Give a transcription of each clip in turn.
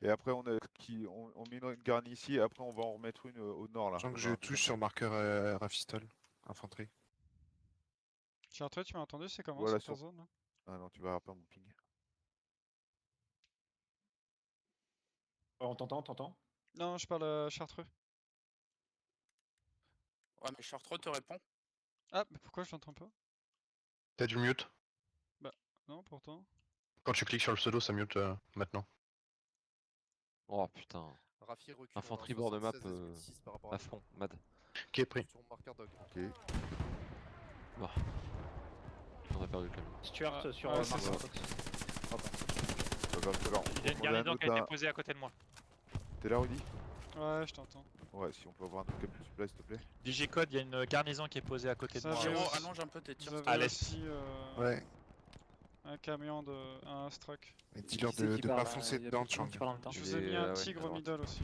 Et après, on met une garnie ici, et après, on va en remettre une au nord là. Sachant que je touche sur marqueur rafistol, infanterie. Chartreux, tu m'as entendu, c'est comment Voilà, sur ta sur- zone là? Ah non, tu vas pas mon ping. On t'entend. Non, je parle à Chartreux. Ouais, mais Chartreux te répond. Ah, mais pourquoi je l'entends pas? T'as du mute. Non, pourtant. Quand tu cliques sur le pseudo, ça mute maintenant. Oh putain. Rafi recule Infanterie bord de map par rapport à fond, mad. Qui est pris. sur marqueur dog. Ok. On a perdu le camion. Stuart Ah, sur ouais, c'est marqueur ça. Fox. Il y a une garnison qui a été posée à côté de moi. T'es là, Rudy? Ouais, je t'entends. Ouais, si on peut avoir un truc comme supply, s'il te plaît. Digicode, il y a une garnison qui est posée à côté de Ça moi. va. Giro, aussi. allonge un peu tes Vous tirs. avez À l'est. aussi Ouais. un camion de. Un struck. Et dis-leur Qui c'est de qui pas parle, foncer y a dedans, tout le monde qui parle en même temps. Je vous ai mis un tigre à droite. middle aussi.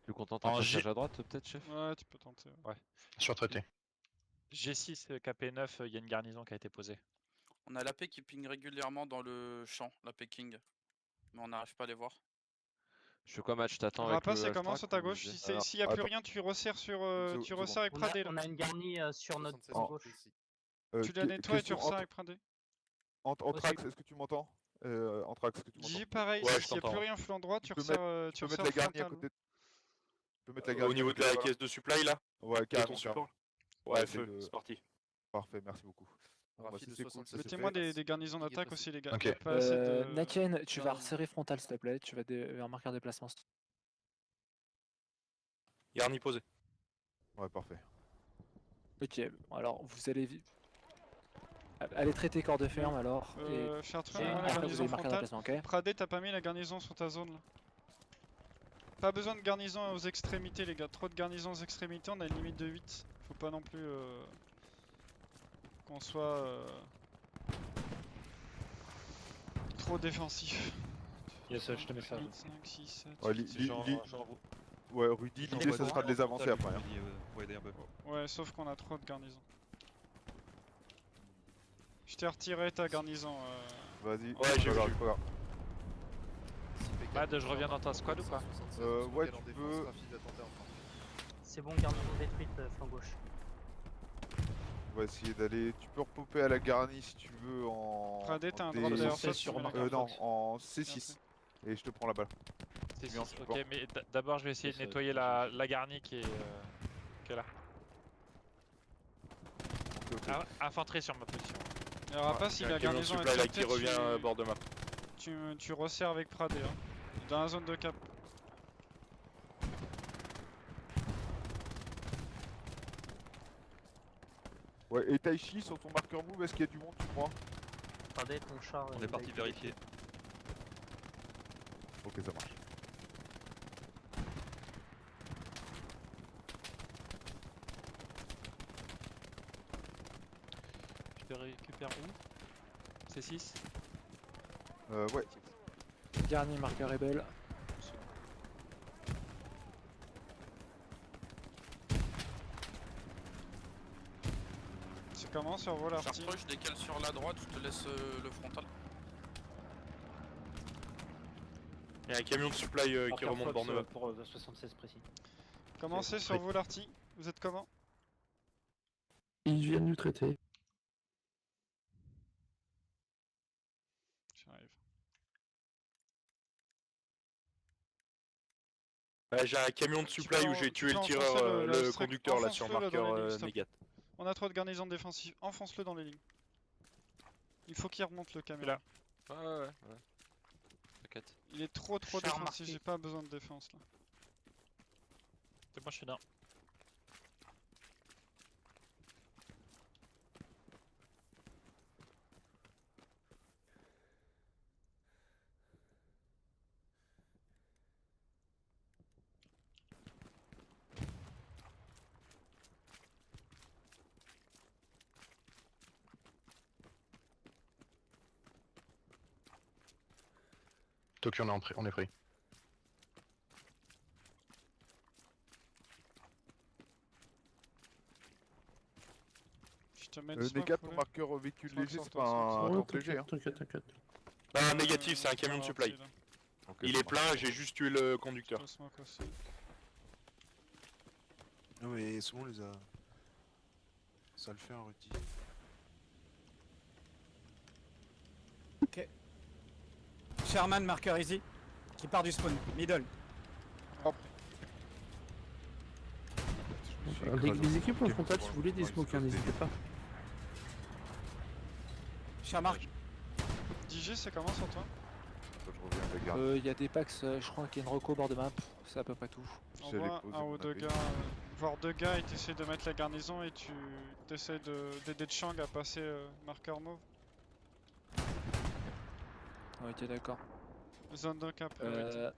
Plus content En d'un passage G- à droite peut-être, chef? Ouais, tu peux tenter. Ouais. Surtraité. G6, KP9, il y a une garnison qui a été posée. On a l'AP qui ping régulièrement dans le champ, l'AP King. Mais on n'arrive pas à les voir. Je fais quoi match? T'attends avec Rapace, le c'est comment Astrak sur ta ou gauche? j'ai- S'il y a plus attends. rien, tu resserres sur. Une Tu resserres avec On Pradé là. a une garnie sur notre 76 en en gauche. ici. Tu la nettoies et tu resserres avec Pradé. Anthrax, est-ce que tu m'entends? Anthrax, est-ce que tu m'entends? Dis pareil, Ouais, je s'il y a plus t'entends. rien flanc droit, tu Tu peux resserres. Tu peux mettre la garnie à côté. Tu peux mettre la garnie Au niveau à de côté la voilà. caisse de supply là? Ouais, De carrément. ton support? Ouais, Ouais, c'est feu, le- c'est parti. Parfait, merci beaucoup. Bon, bah, Rafi ça, de c'est cool, ça, 76. c'est Mettez-moi fait. des garnisons Ping est d'attaque passé. aussi, les gars. Ok. Y a pas assez de. Naken, tu vas garnisons. resserrer frontal s'il te plaît, tu vas un marqueur déplacement. Garni posé. Ouais, parfait. Ok, alors vous allez traiter corps de ferme alors. Et Chartreux, et mets-moi la après vous garnison avez marqueur frontale. déplacement, ok? Pradé, t'as pas mis la garnison sur ta zone là. Pas besoin de garnison aux extrémités, les gars. Trop de garnisons aux extrémités, on a une limite de 8. Faut pas non plus qu'on soit trop défensif. Yes, je te mets ça. 5, 6, 7. Ouais, ouais, Rudy, l'idée, ça sera de les avancer après. Hein. Ouais, sauf qu'on a trop de garnisons. Je t'ai retiré ta garnison. Vas-y. Ouais, j'ai vu. Regarde. Mad, je reviens dans ta squad ou pas? Ouais, tu peux. C'est bon, garnison détruite, flanc gauche. On va essayer d'aller. Tu peux repopper à la garnie si tu veux en. Pradé, t'as un en drop D- derrière C6 toi sur tu mets la marqueur carte. Non, Fox. en C6. Et je te prends la balle. C'est bien, six, support. ok, mais d'abord je vais essayer de Ça, nettoyer la garnie qui est là. Ok, ok. Ah, infanterie sur ma position. Et Rapace, Il y si a un la camion de garnison supply là est qui revient bord de map. tu resserres avec Pradé. Hein. Dans la zone de cap. Ouais, et Taichi, sur ton marqueur move, est-ce qu'il y a du monde, tu crois? Pradé, ton char. On est parti vérifier. Ok, ça marche. Je te récupère où? C6? Ouais. Garni, marqueur rebelle. C'est comment sur vos l'arty? Chartreux, je décale sur la droite, je te laisse le frontal. Il y a un camion de supply qui Marqueur remonte Fox, bord de map. pour 76 précis. Comment c'est sur vous l'arty? Vous êtes comment? Ils viennent du traité. J'arrive. Ouais, j'ai un camion de supply où j'ai tu tué peux le tireur, enfoncer le le strike. conducteur là sur Enfonce-le, là, dans marqueur les lignes, stop. négat. On a trop de garnisons défensives. Enfonce-le dans les lignes. Il faut qu'il remonte le camion. Là. Ouais. T'inquiète. Il est trop Char défensif, marqué. j'ai pas besoin de défense là. C'est moi, je suis down. Tokyo, on est pris. Je te mets une smoke, Négat, vous ton voulez? marqueur véhicule Smoke léger, sur c'est toi, pas smoke un sur tank léger. Hein. T'inquiète. Ah, négatif, c'est un camion de supply. Là. Ok, Il ça est marche. plein, j'ai juste tué le conducteur. Faut smoke aussi. Non mais c'est bon, les a. Ça le fait un Rudy. Sherman, marqueur easy. Qui part du spawn. Middle. Je me suis Alors, écrasé les en équipes en game frontal, pour si vous voulez des l'instant, smokers, ils se n'hésitez pas. Sherman. DJ, c'est comment sur toi? Je reviens avec la garde. Il y a des packs, je crois qu'il y a une reco bord de map, c'est à peu près tout. J'allais Envoie poser un mon ou deux AP. gars, voire deux gars, et t'essayes de mettre la garnison et tu t'essayes d'aider Chang à passer marqueur mauve. Ok, d'accord. Zone de cap, priorité.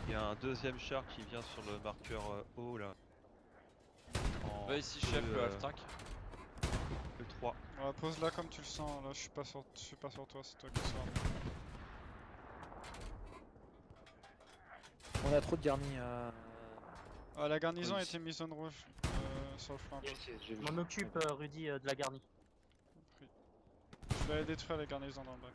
Il y a un deuxième char qui vient sur le marqueur haut là. Va ici, chef, le half-track. Le 3. Ouais, pose là comme tu le sens, là je suis pas sur toi, c'est toi qui sors. On a trop de garnis à... Ah, la garnison a Oui. été mise zone rouge sur le flanc. j'ai vu. Je m'en occupe, Rudy, de la garnie. Je vais aller détruire les garnisons dans le bac.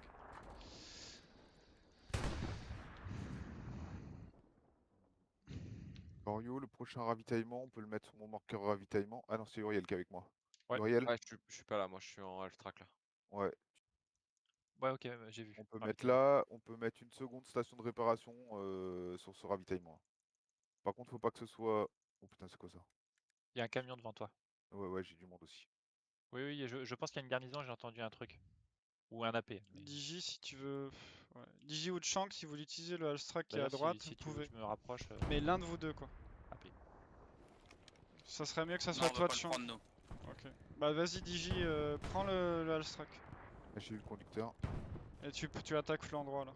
Gorio, le prochain ravitaillement, on peut le mettre sur mon marqueur ravitaillement. Ah non, c'est Uriel qui est avec moi. Ouais. Uriel, Ouais, je suis pas là, moi je suis en half-track là. ouais. Ouais, ok, j'ai vu. On peut Ah, mettre ok. là, on peut mettre une seconde station de réparation sur ce ravitaillement. Par contre, faut pas que ce soit. Oh putain, c'est quoi ça? Il y a un camion devant toi. Ouais, ouais, j'ai du monde aussi. Oui, oui, je pense qu'il y a une garnison, j'ai entendu un truc. Ou un AP. mais- Digi si tu veux. Ouais. Digi ou Chang si vous l'utilisez, le Halstrack qui est à D'ailleurs, droite, si vous tu veux pouvez. que je me rapproche. Mais l'un de vous deux quoi. AP. Ça serait mieux que ça Non, soit on va toi pas de le Chang. prendre nous. Ok. Bah vas-y Digi, prends le Halstrack. Ah, j'ai eu le conducteur. Et tu attaques l'endroit là.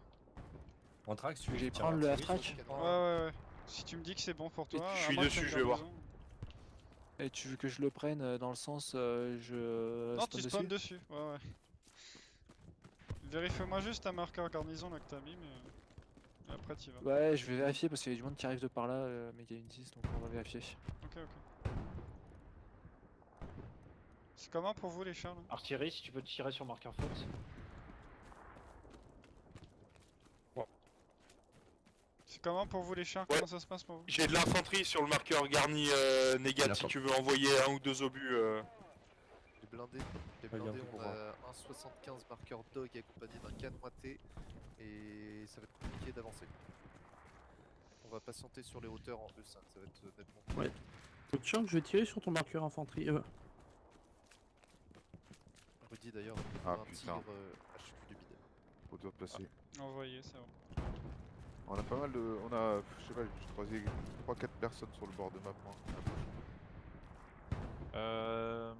On track, tu veux prendre le half-track? Ouais ouais ouais. Si tu me dis que c'est bon pour toi, je à suis moins que dessus, t'aies une je vais voir. garnison. Et tu veux que je le prenne dans le sens je Non, spawn tu spawns dessus. Ouais ouais. Vérifie-moi juste ta marqueur garnison là que t'as mis, mais après t'y vas. Ouais, je vais vérifier parce qu'il y a du monde qui arrive de par là, mais il y a une 10 donc on va vérifier. Ok ok. C'est comment pour vous les chars là? Artillerie, si tu peux tirer sur marqueur Fox. C'est comment pour vous les chars? Ouais. Comment ça se passe pour vous? J'ai de l'infanterie sur le marqueur garni négatif si tu veux envoyer un ou deux obus. Les blindés, on a un 75 marqueur dog accompagné d'un canon AT et ça va être compliqué d'avancer. On va patienter sur les hauteurs en E5, ça va être nettement plus. Ouais. Donc Chang, je vais tirer sur ton marqueur infanterie. Rudy d'ailleurs, Ah, un putain. tigre HQ du bide. Faut te placer. Envoyé, c'est bon. On a pas mal de. On a. Je sais pas, j'ai croisé 3-4 personnes sur le bord de map, moi. à gauche.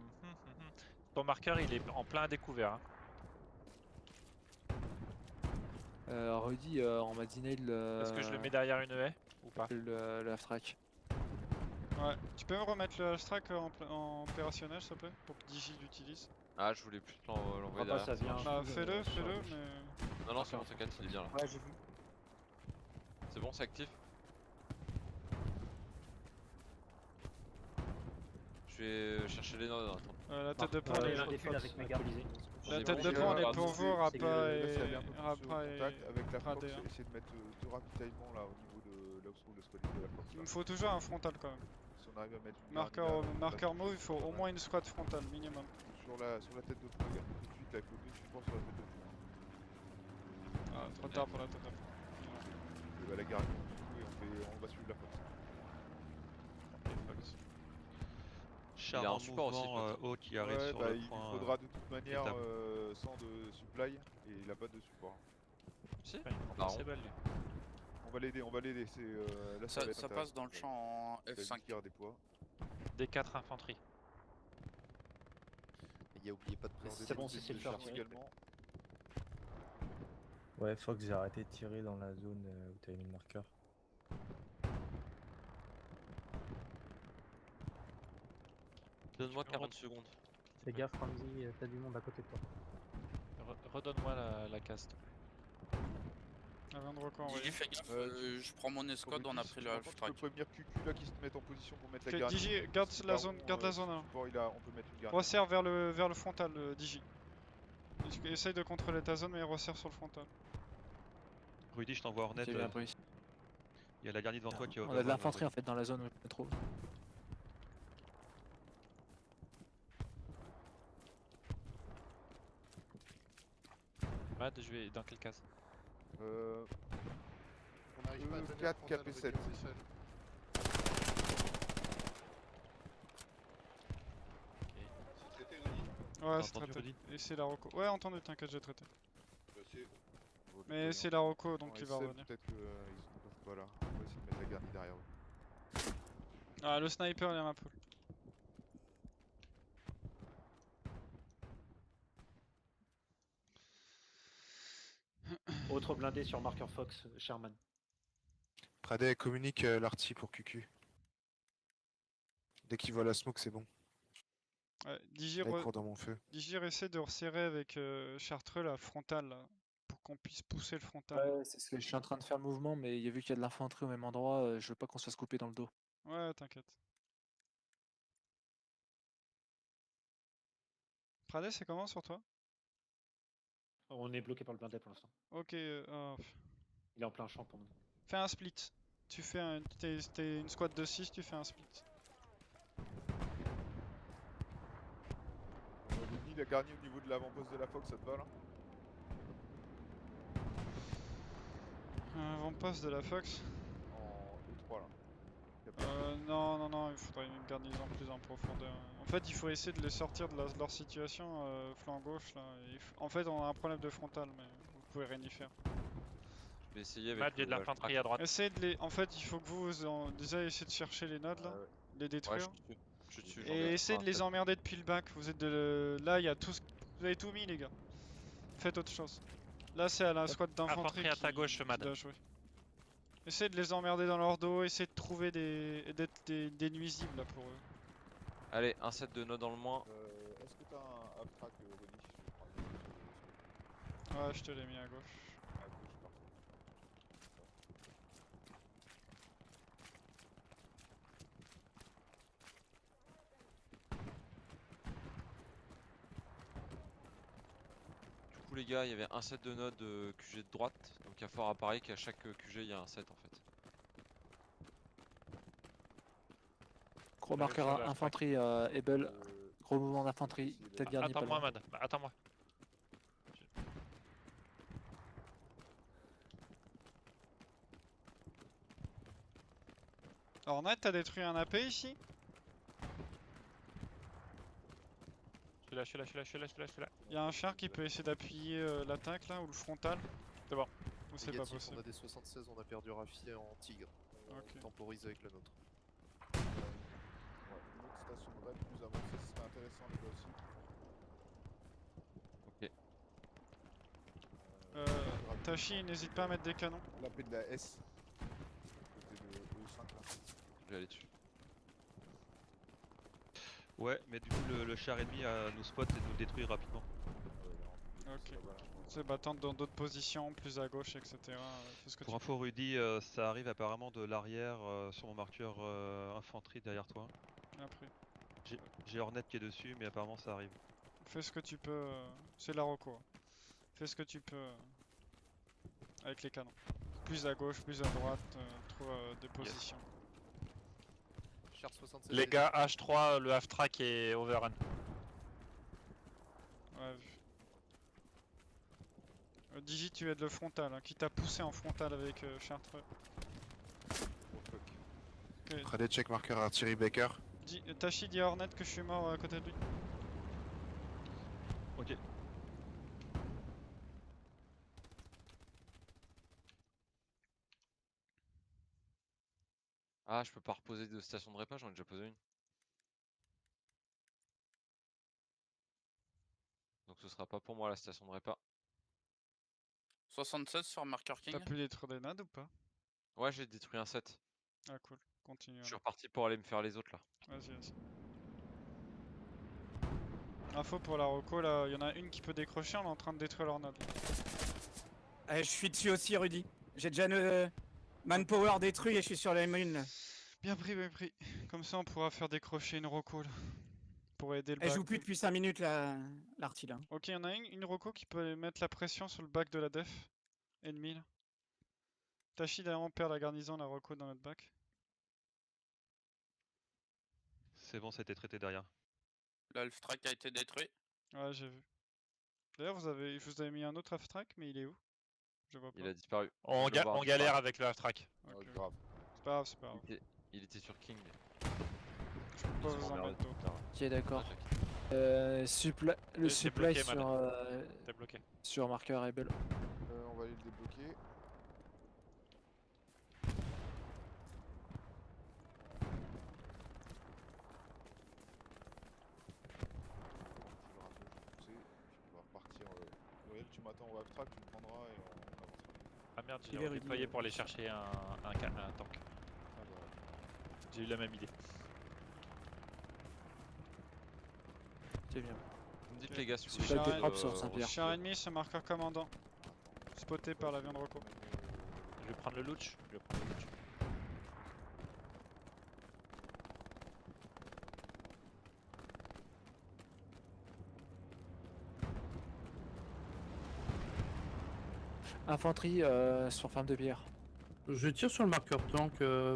Ton marqueur, il est en plein à découvert. Hein. Rudy, on m'a dîné le... Est-ce que je le mets derrière une haie ou pas? le half-track. Ouais, tu peux me remettre le Halstrack en opérationnel s'il te plaît? Pour que Digi l'utilise. Ah, je voulais plus l'envoyer pas, derrière. ça vient. Bah fais-le, mais. Non, non, c'est bon, t'inquiète, il est bien là. Ouais, j'ai vu. C'est bon, c'est actif. Je vais chercher les nodes, attends. La tête de pont, Ouais, elle est j'ai là. un déful avec mes gars. La J'ai tête bon, de j'ai pont, elle est regardé pour dessus. vous, Là, Rapa ça a et. bien poussé au Rapa et. contact avec la Fox. Radé, hein. Essayer de mettre deux ravitaillements là au niveau de là où se trouve le squad de la Fox. Il là. me faut toujours un frontal quand même. Si on arrive à mettre une Marqueur, garde là, marqueur là, move, il faut au moins une squad frontale minimum. sur la tête de pont, regarde tout de suite là, il faut deux supports sur la tête de pont. Ah, trop tard pour la tête de pont. Et bah, la garde, et on va suivre la Fox. Char Il y a un en support aussi, mouvement haut qui arrive Ouais, sur bah, le il point. faudra de toute manière étape. sans de supply et il a pas de support. Si, il Marron. prend ses balles, lui. On va l'aider, c'est là Ça, va être ça passe dans le champ en intéressant. F5. Qui redéploie. D4 infanterie. Il y a oublié pas de Leur préciser. C'est bon, détecter c'est de le faire charge tirer. également. Ouais, Fox, j'ai arrêté de tirer dans la zone où t'avais mis le marqueur. Donne-moi 40 secondes. Fais gaffe, Ramsey, t'as du monde à côté de toi. Redonne-moi la caste. Avant de record, Digi, fais gaffe, je prends mon escouade, on a pris le Par contre, half tu peux track. prévenir QQ là qui se met en position pour mettre la Ok, garde. Digi, garde la zone, garde la zone. Hein. On peut mettre une garde. Resserre vers le frontal, Digi. Essaye de contrôler ta zone mais resserre sur le frontal. Rudy, je t'envoie Hornet. Ok, bien pris. Il y a la garnie devant toi qui est On a de l'infanterie en fait dans la zone où je me trouve. Mad, je vais dans quelle case? On arrive pas à tenir 4 frontal avec KP7. les échelles. Ouais, T'as c'est entendu, traité. Rudy? Et c'est la Rocco. Ouais, entendu, t'inquiète, j'ai traité. Au Mais niveau c'est des- la Rocco donc en il va SL, revenir. peut-être qu'ils sont pas là. On va essayer de mettre la garnie derrière eux. Ah, le sniper, il y a ma poule. Autre blindé sur marqueur Fox, Sherman. Pradé communique l'arty pour QQ. Dès qu'il voit la smoke, c'est bon. Ouais, Digir, Là, il court dans mon feu. Digir essaie de resserrer avec Chartreux la frontale là, pour qu'on puisse pousser le frontal. Ouais, c'est ce que je suis en train de faire le mouvement, mais vu qu'il y a de l'infanterie au même endroit, je veux pas qu'on se fasse couper dans le dos. Ouais, t'inquiète. Pradé, c'est comment sur toi? On est bloqué par le blindé pour l'instant. Ok, Il est en plein champ pour nous. fais un split. Tu fais un. T'es une squad de 6, tu fais un split. Luni, la garnie au niveau de l'avant-poste de la Fox, ça te va là? Avant-poste de la Fox. En E3 là. Non, il faudrait une garnison plus en profondeur. En fait, il faut essayer de les sortir de leur situation, flanc gauche là. En fait, on a un problème de frontal, mais vous pouvez rien y faire. Je vais essayer avec Mad, il y a de l'infanterie à droite. Essayez de les. En fait, il faut que déjà essayez de chercher les nodes là, les Ouais, détruire. je suis dessus, j'en ai Et un essayez de les sept. emmerder depuis le bac. Vous êtes là, il y a tout. Vous avez tout mis, les gars. Faites autre chose. Là, c'est à la squad d'infanterie. Infanterie à ta gauche, Mad. doit jouer. Essayez de les emmerder dans leur dos. Essayez de trouver d'être des nuisibles là pour eux. Allez, un set de nodes dans le moins. Est-ce que t'as un abstract, Rudy? Je vais prendre Ouais, je te l'ai mis à gauche. à gauche, parfait. Du coup les gars, il y avait un set de nodes QG de droite. Donc il y a fort à parier qu'à chaque QG il y a un set en fait. Gros marqueur infanterie, Able. Gros mouvement d'infanterie, tête garnie pas Attends-moi, loin. Mad. Attends-moi. Hornet, t'as détruit un AP ici? Je suis là. Il y a un char qui peut essayer d'appuyer l'attaque là ou le frontal. C'est bon. Ou c'est pas Négatif, possible. on a des 76, on a perdu Rafi en tigre. On temporise avec la nôtre. Ouais, une autre station de raid plus avancée, ce serait intéressant les gars aussi. Ok. Tachi, n'hésite pas à mettre des canons. La paix de la S. Côté de E5 là. Je vais aller dessus. Ouais, mais du coup, le char ennemi nous spot et nous détruit rapidement. Ok. C'est tente dans d'autres positions, plus à gauche, etc. Fais ce que Pour tu info, Rudy, ça arrive apparemment de l'arrière sur mon marqueur infanterie derrière toi. peux. Après. J'ai Hornet qui est dessus, mais apparemment ça arrive. Fais ce que tu peux. C'est la Rocco. Fais ce que tu peux avec les canons. Plus à gauche, plus à droite, trouve des positions. Char 76. Les gars, H3, le half-track est overrun. Ouais, vu. Digi, tu aides le frontal, qui t'a poussé en frontal avec Chartreux. Ok. Pradé check marqueur artillerie Baker. Tachi, dis à Hornet que je suis mort à côté de lui. Ok. Ah, je peux pas reposer de station de repas, j'en ai déjà posé une. Donc ce sera pas pour moi la station de repas. 76 sur marqueur king. T'as pu détruire des nodes ou pas? Ouais, j'ai détruit un set. Ah cool, continue. Je suis reparti pour aller me faire les autres là. Vas-y. Info pour la Rocco, là, il y en a une qui peut décrocher, on est en train de détruire leur node. Je suis dessus aussi, Rudy. J'ai déjà une manpower détruit et je suis sur la M1 là. Bien pris, bien pris. Comme ça on pourra faire décrocher une Rocco là. pour aider le Elle back. joue plus depuis 5 minutes l'arty là. Ok, il y en a une Rocco qui peut mettre la pression sur le back de la def ennemi là. Tachi derrière on perd la garnison, la Rocco dans notre back. C'est bon, ça a été traité derrière. L'Alf Track a été détruit. Ouais, j'ai vu. D'ailleurs, je vous avais mis un autre half-track, mais il est où? Je vois pas. Il a disparu. On, Je le vois on galère disparaître. avec le half-track. Ok. grave. C'est pas grave, c'est pas grave. Il était sur King. Je peux pas vous en mettre d'autres. Ok, d'accord. Ah, Le T'es supply bloqué, sur, T'es bloqué. sur marqueur Rebel. On va aller le débloquer. On va repartir. Noël, tu m'attends au half-track, tu me prendras et on avancera. Ah merde, Il j'ai est déployé Rudy. pour aller chercher un tank. Ah bah, J'ai eu la même idée. C'est bien. Vous me dites les gars si vous Si voulez. j'ai un- Hop sur Saint-Pierre. Cher ennemi, c'est marqueur commandant. Spoté par l'avion de Rocco. Je vais prendre le loot. Je vais prendre le loot. Infanterie sur femme de bière. Je tire sur le marqueur tank,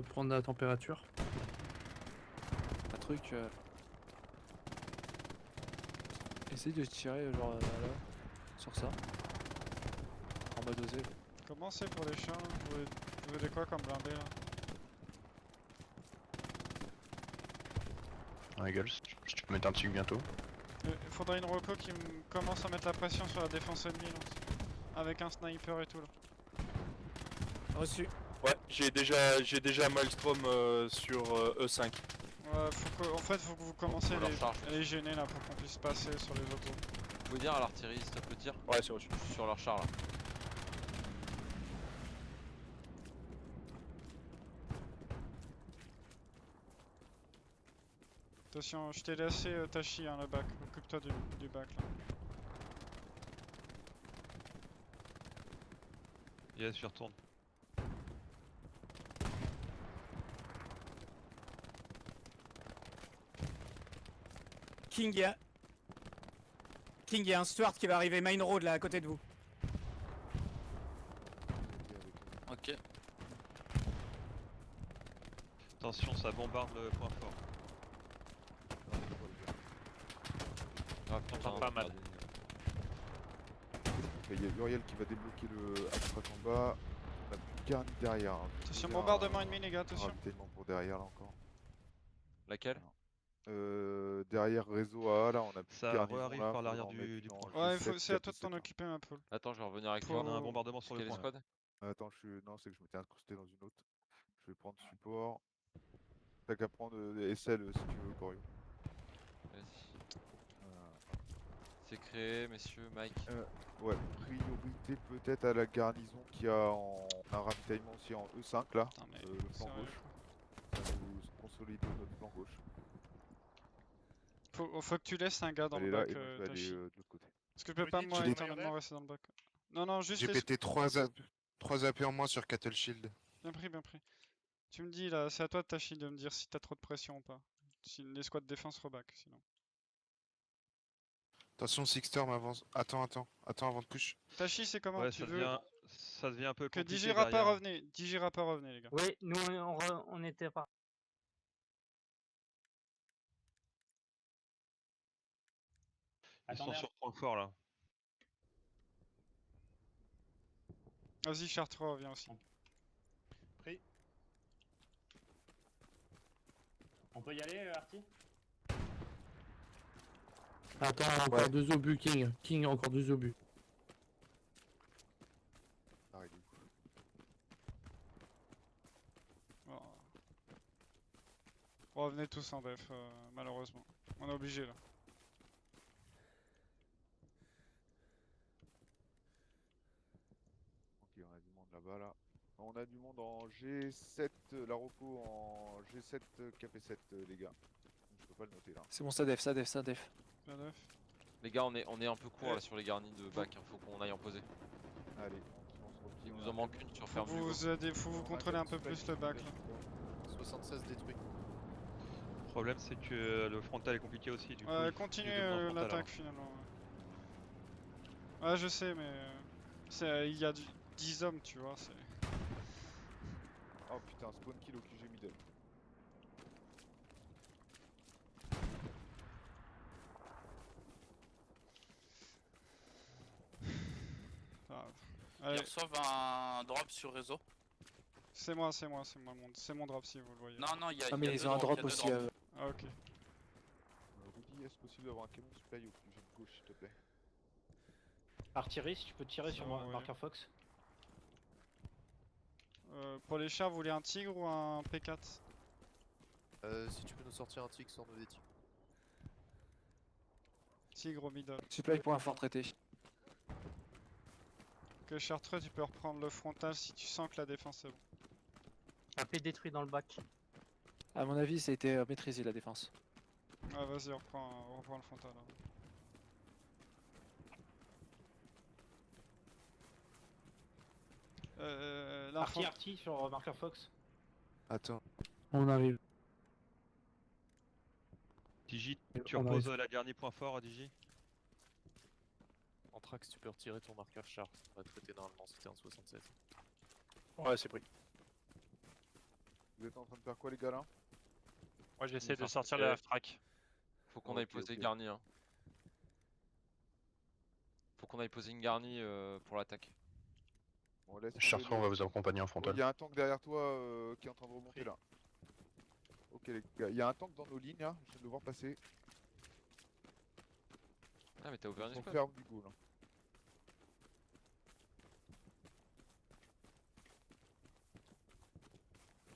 prendre la température. Un truc. Essaye de tirer genre là, sur ça. En mode osé. Comment c'est pour les chiens? Vous voulez quoi comme blindé là? Un Eagles, je peux mettre un truc bientôt. Il faudrait une Rocco qui commence à mettre la pression sur la défense ennemie là. Avec un sniper et tout là. Reçu. Ouais, j'ai déjà Maelstrom sur E5. Ouais, en fait, faut que vous commenciez On leur charge. à les gêner là pour qu'on puisse passer sur les autres zones. Vous pouvez dire à l'artillerie, stop le tir. Ouais, c'est reçu. Je suis sur leur char là. Attention, je t'ai laissé Tachi hein, le back. Occupe-toi du back là. Yes, je retourne. King, il y a un Stuart qui va arriver main road là à côté de vous. Ok. Attention, ça bombarde le point fort. Ah, T'entends pas mal. Il y a Uriel qui va débloquer le half-track en bas. On a plus de garni derrière. Hein. Attention, Déjà, bombardement ennemi les gars, attention. Ravitaillement pour derrière là encore. Laquelle? Derrière réseau A, là on a plus Ça de garnison, re-arrive là, par faut l'arrière en du mettre point. dans Ouais, G7, c'est à toi de 4 t'en et 7. occuper un peu. Attends, je vais revenir avec Faut- toi. On a un bombardement sur le Quelle point. escouade? Attends, non, c'est que je m'étais incrusté dans une autre. Je vais prendre support. T'as qu'à prendre SL si tu veux, Corio. Vas-y. C'est créé, messieurs, Mike. Ouais, priorité peut-être à la garnison qui a un ravitaillement aussi en E5 là, Putain, mais le flanc sérieux, gauche. Ça nous consolide notre flanc gauche. Faut que tu laisses un gars dans Allez le là, back, et moi je vais aller Tachi. de l'autre côté. Parce que je peux pas moi j'ai- éternellement rester dans le back. Non, juste J'ai laisse. pété 3 AP en moins sur Cattle Shield. Bien pris, bien pris. Tu me dis là, c'est à toi de Tachi de me dire si t'as trop de pression ou pas. Si l'escouade défense reback sinon. Attention, Sixter m'avance. Attends avant de push. Tachi, c'est comment? Ouais, Tu ça veux devient un peu que compliqué Digirapa derrière. revenez? Digirapa revenez les gars. Oui, nous on était pas. Ils sont sur point fort là. Vas-y, Chartres revient aussi. Pris. On peut y aller, Arty? Attends, encore 2 obus, King. King, encore 2 obus. Pareil, du coup. Oh. Revenez tous en def, malheureusement. On est obligé là. Ok, on a du monde là-bas là. On a du monde en G7, la Rocco en G7 KP7 les gars. Je peux pas le noter là. C'est bon, ça def. Bien def. Les gars, on est un peu court là sur les garnis de bac. Faut qu'on aille en poser. Allez, on se replie. Il on nous a en manque une sur Faut ferme que du vous Hugo. faut vous contrôler un peu plus le back là. 76 détruits. problème, c'est que le frontal est compliqué aussi. Du coup, il faut Continuez plus de monde frontal l'attaque avant. finalement. Ouais, je sais, mais il y a 10 hommes, tu vois. C'est... Oh putain, spawn kill au QG middle. Ah, Ils allez, reçoivent un drop sur réseau. c'est moi le monde. C'est mon drop si vous le voyez. Non, non, il y a, Ah, il y mais a ils deux ont un drops, il y drop a deux aussi. drops. Ah, ok. Rudy, est-ce possible d'avoir un camion supply au QG de gauche, s'il te plaît? Artillerie, si tu peux tirer Ça sur va, moi, ouais. marqueur Fox. Pour les chars, vous voulez un tigre ou un P4? Si tu peux nous sortir un tigre, sors-nous des tigres. Tigre au middle. Supply pour un fort traité. Que Chartreux, tu peux reprendre le frontal si tu sens que la défense est bon. AP détruit dans le bac. À mon avis, ça a été maîtrisé la défense. Ah, vas-y, reprends le frontal. Hein. Arty sur marqueur Fox. Attends. On arrive. Digi, tu On reposes arrive. la dernier point fort, Digi. Anthrax, tu peux retirer ton marqueur char. On va traiter normalement, c'était un 76. Ouais, c'est pris. Vous êtes en train de faire quoi, les gars là? Moi j'essaie de Enfin, sortir le half-track. Faut qu'on aille Ok, poser ok. garni. Hein. Faut qu'on aille poser une garnie pour l'attaque. Bon, laisse Chartrand, on va vous accompagner en Il frontal. y a un tank derrière toi qui est en train de remonter là. Ok les gars, il y a un tank dans nos lignes là, je viens de le voir passer. Ah mais t'as ouvert une Ils sont escouade. ferme du coup là.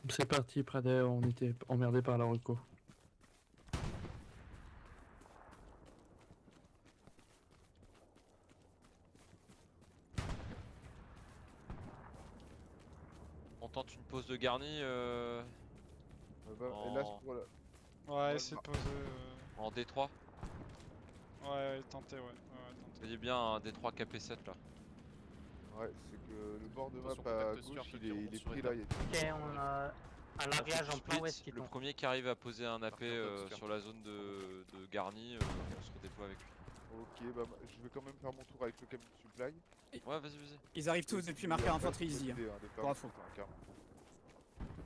C'est parti, Pradet, on était emmerdé par la reco. On tente une pause de garni Et là c'est pour la... Ouais, essayez de poser. en D3. Ouais, tentez, ouais. Tentez. Voyez bien un D3 KP7 là. Ouais, c'est que le bord de map Attention, à contact gauche sur il est remonte sur pris état. là. Ok, on a un largage en plein Split, ouest qui le tombe. premier qui arrive à poser un AP Marqueur Fox, sur la zone de garni, on se redéploie avec lui. Ok, bah je vais quand même faire mon tour avec le camion de supply. Ouais, vas-y, vas-y. Ils arrivent tous depuis Et marqueur après, infanterie je peux easy. décider, Hein. de faire Pour mon info. tour, hein, carrément.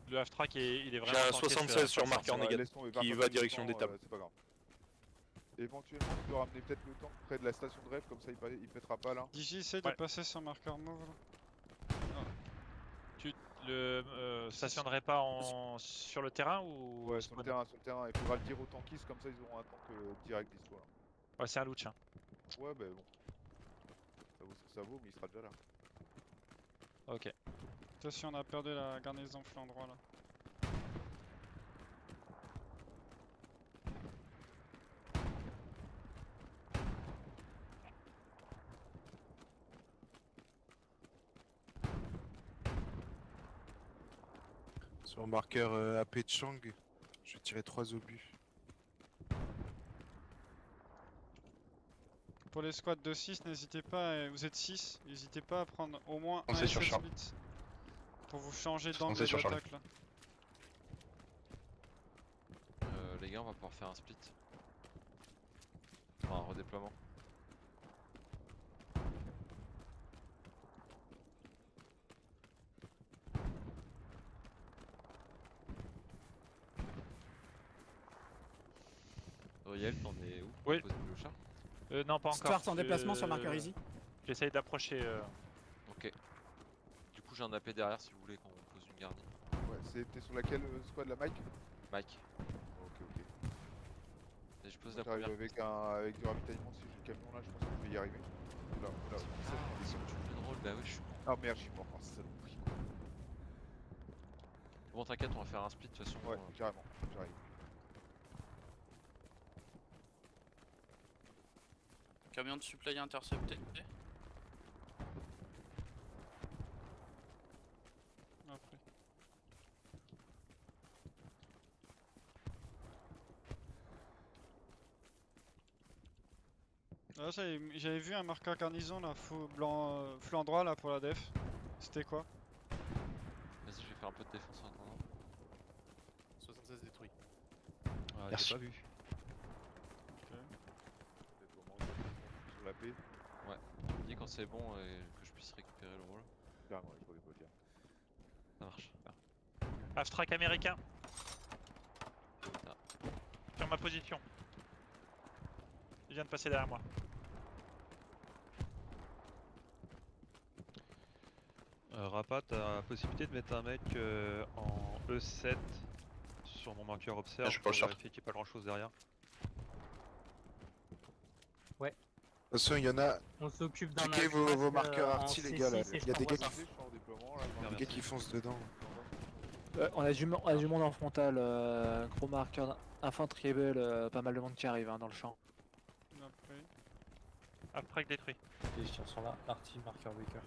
Le half-track il est vraiment. J'ai un tanké, 76 sur half-track, marqueur Ouais, négatif laisse tomber, qui par va contre, direction le des temps, tables. c'est pas grave. Éventuellement, tu peux ramener peut-être le tank près de la station de rêve, comme ça il pètera pas là. Digi, essaye de Ouais. passer sur marqueur move là. Tu stationnerais pas sur le terrain ou Ouais, au sur le spawn? terrain, il faudra le dire aux tankistes, comme ça ils auront un tank direct dispo là. Ouais, c'est un louch. Hein. Ouais, bah bon. Ça vaut ce que ça vaut, mais il sera déjà là. Ok. Attention, on a perdu la garnison flanc droit là. Sur marqueur AP Chang, je vais tirer 3 obus. Pour les squads de 6, n'hésitez pas, vous êtes 6, n'hésitez pas à prendre au moins un Foncez sur SS Charles. split pour vous changer Foncez d'angle sur Charles. d'attaque là. Les gars, on va pouvoir faire un split. Enfin, un redéploiement. Riel, t'en es où? Oui. Poser le char? Non, pas encore. Stuart en déplacement sur marqueur easy. J'essaye d'approcher. Ok. Du coup, j'ai un AP derrière si vous voulez qu'on pose une garnie. Ouais, t'es sur laquelle squad la Mike? Mike. Ok, ok. Et je pose la J'arrive première. avec du ravitaillement si j'ai le camion là, je pense que je vais y arriver. Là, là. Si tu me fais de rôle, bah oui, je suis. Ah merde, je suis mort, c'est saloperie. Bon, t'inquiète, on va faire un split de toute façon. Ouais, carrément, j'arrive. Camion de supply intercepté. Après. Ah, j'avais vu un marqueur garnison là, flanc droit là pour la def. C'était quoi? Vas-y, je vais faire un peu de défense en attendant. 76 détruit. Ah, Merci. j'ai pas vu. Peut-être au moment où sur la paix. Ouais, tu me dis quand c'est bon et que je puisse récupérer le rôle. Carrément, il faut débloquer. Ça marche. Half-track américain. Ah. Sur ma position. Il vient de passer derrière moi. Rapa, t'as la possibilité de mettre un mec en E7 sur mon marqueur observe je suis pas pour sûr. vérifier qu'il n'y a pas grand chose derrière. Ouais. De toute façon, il y en a. On s'occupe d'un Checkez vos half-track, marqueurs en arty, les gars. Là. C6 et Il y a je des gars t'envoie qui, ça. Je suis en déploiement là. des gars qui foncent dedans. On a du monde en frontal, gros marqueur infantriable, pas mal de monde qui arrive hein, dans le champ. Après. Half-track détruit. Les chiens sont là, Arty, marqueur Baker.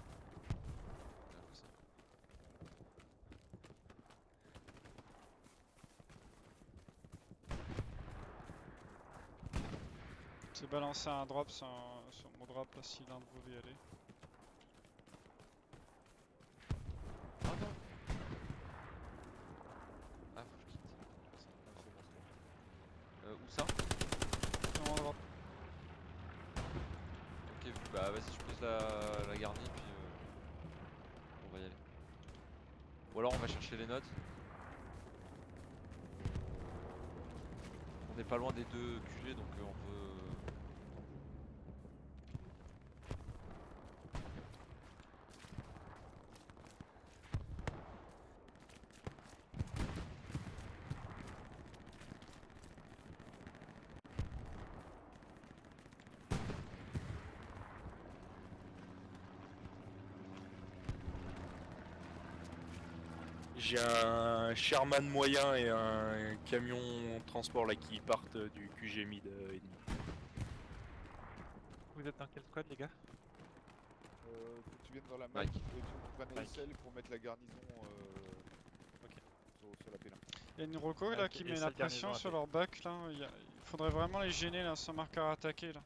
C'est balancer un drop sur mon drop là, si l'un de vous veut y aller. Ah non. Ah, faut que je quitte. Où ça? Sur mon drop. Ok, bah vas-y, je pose la garnie puis on va y aller. Ou alors on va chercher les notes. On n'est pas loin des deux QG donc on peut. J'ai un Sherman moyen et un camion transport là qui partent du QG mid ennemi. Vous êtes dans quel squad, les gars? Faut que tu viennes dans la Mike. Mac et tu prennes Mike. ASL pour mettre la garnison sur la P1. Il y a une Roco là Ok, qui et met ça, la garnison pression à sur tête. leur back là. Il faudrait vraiment les gêner là, sans marqueur attaqué là.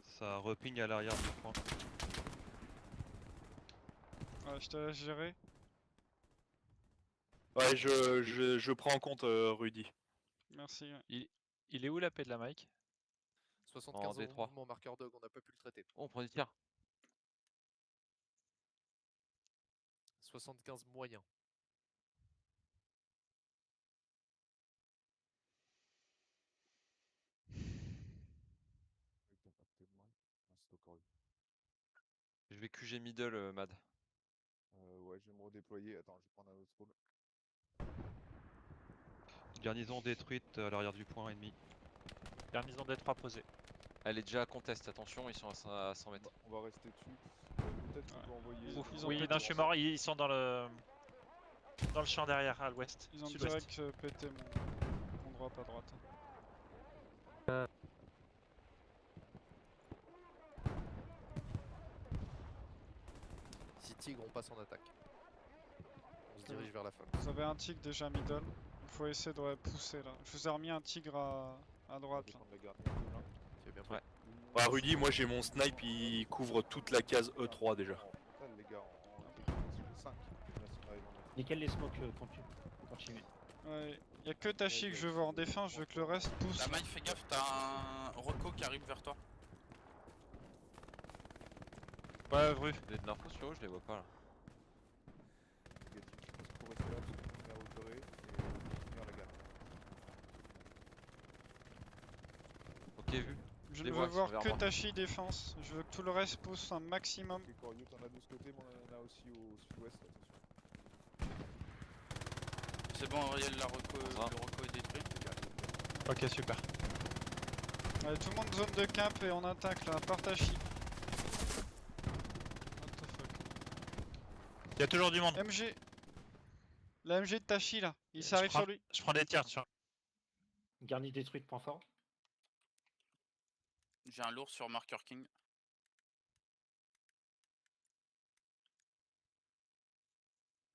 Ça reping à l'arrière du point. Ouais, je te laisse gérer. Ouais, je prends en compte Rudy. Merci. Ouais. Il est où la paix de la Mike? 75 euros D3. mouvement marqueur dog, on n'a pas pu le traiter. Oh, on prend des tirs. 75 moyen. Avec ton pack de moins. Ah, c'est encore eu. Je vais QG middle, Mad. Ouais, je vais me redéployer. Attends, je vais prendre un autre rôle. Garnison détruite à l'arrière du point ennemi. Garnison D3 posée. Elle est déjà à contest, attention, ils sont à 100 mètres. On va rester dessus. Peut-être qu'on peut envoyer. Ils ont Oui, pété non, je suis mort. Ils sont dans le champ derrière, à l'ouest. Ils ont Sud-ouest. direct pété mon drop à droite. Si Tigre, on passe en attaque. On se dirige vers la fin. Vous avez un tigre déjà middle. Il faut essayer de pousser là. Je vous ai remis un tigre à droite là. Ok, bien Ouais. Ouais, Rudy, moi j'ai mon snipe, il couvre toute la case E3 déjà. Les gars, en 5. Nickel les smokes quand tu mets. Ouais, y a que Tachi que je veux en défense, je veux que le reste pousse. La Mike, fais gaffe, t'as un Rocco qui arrive vers toi. Ouais, Vru. Vous avez de l'info sur eux, je les vois pas là. Pour rester là, parce qu'on est repéré et finir la gamme. Ok, vu. Je les ne vois, veux ils voir sont vers que moi. Tachi défense, je veux que tout le reste pousse un maximum. Ok, Corio, t'en as de ce côté, mais on en a aussi au sud-ouest, attention. C'est bon, Auriel, le Rocco est détruit. Ok, super. Allez, tout le monde zone de cap et on attaque là, par Tachi. What the fuck. Il y a toujours du monde. MG. La MG de Tachi là, il s'arrive sur lui. Je prends des tirs sur. Garni détruite, point fort. J'ai un lourd sur Marker King.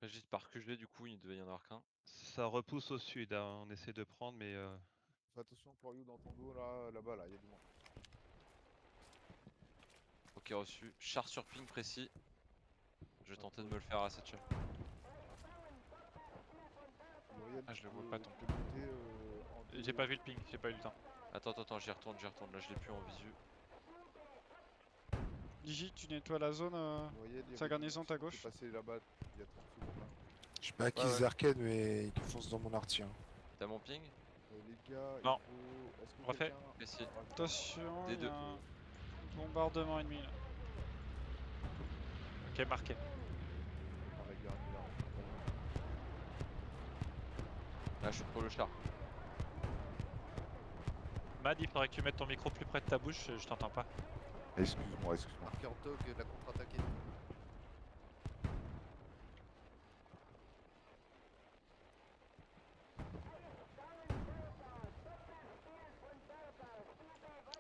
Juste par QG, du coup, il devait y en avoir qu'un. Ça repousse au sud, hein, on essaie de prendre mais Fais attention, Corio, dans ton dos là-bas, là, il y a du monde. Ok, reçu. Char sur ping précis. Je vais tenter de me le faire à cette chaîne. Uriel, Ah, je tu le vois peux- pas, tu ton peux monter, en J'ai deux- pas vu le ping, j'ai pas eu le temps. Attends, j'y retourne. Là, je l'ai plus en visu. Digi, tu nettoies la zone, Uriel, il y sa avait garnison du ta monde qui gauche. est passé là-bas il y a 30 secondes là. Je sais pas à qui ils arcade, mais ils foncent dans mon artillerie. T'as mon ping? Les gars, Non. il faut. Est-ce que Refais. quelqu'un. Mais si. Attention, il y D2. a un bombardement ennemi là. Ok, marqué. Dans la garnie là. Là, je suis pour le char. Mad, il faudrait que tu mettes ton micro plus près de ta bouche, je t'entends pas. Excuse-moi. Marqueur dog, la contre-attaque est.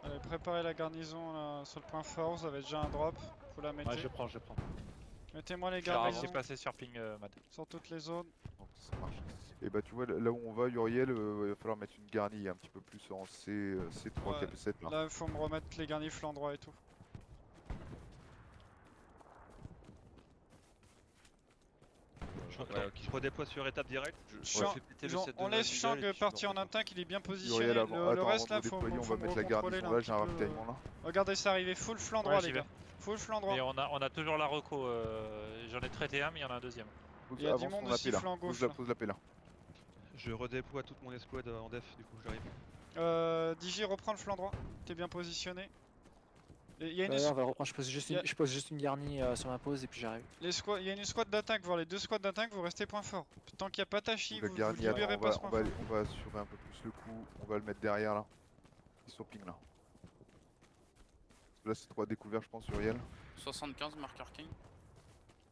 Allez, préparez la garnison là, sur le point fort, vous avez déjà un drop, vous la mettez. Ouais, je prends. Mettez-moi les Je vais garnisons passer sur ping, Mad. sur toutes les zones. Donc ça marche. Et bah tu vois là où on va, Uriel, il va falloir mettre une garnie un petit peu plus en C3, Ouais, KP7 là. Là, il faut me remettre les garnis flanc droit et tout. Je redéploie sur étape directe. On laisse Shang partir en attaque, il est bien positionné. Uriel, avant, Le attends, reste avant là, de faut déployer, on faut va me mettre la recontrôler garnison là, là, j'ai un un petit peu. ravitaillement là. Regardez, c'est arrivé full flanc Ouais, droit j'y les vais. gars. Full flanc droit. Mais on a toujours la reco, j'en ai traité un, mais il y en a un deuxième. Il y a du monde aussi flanc gauche là. Pose la paix là. Je redéploie toute mon escouade en def, du coup j'arrive. Digi, reprends le flanc droit. T'es bien positionné. Et il y a une On va reprendre, je pose juste une garnie sur ma pause et puis j'arrive. il y a une squad d'attaque, voir les deux squads d'attaque, vous restez point fort. Tant qu'il n'y a pas Tachi, La vous garnie, libérez attends, pas ce point fort. on va assurer un peu plus le coup. On va le mettre derrière là. Ils sont ping là. Là c'est 3 découvertes je pense, Uriel. 75 marqueur king.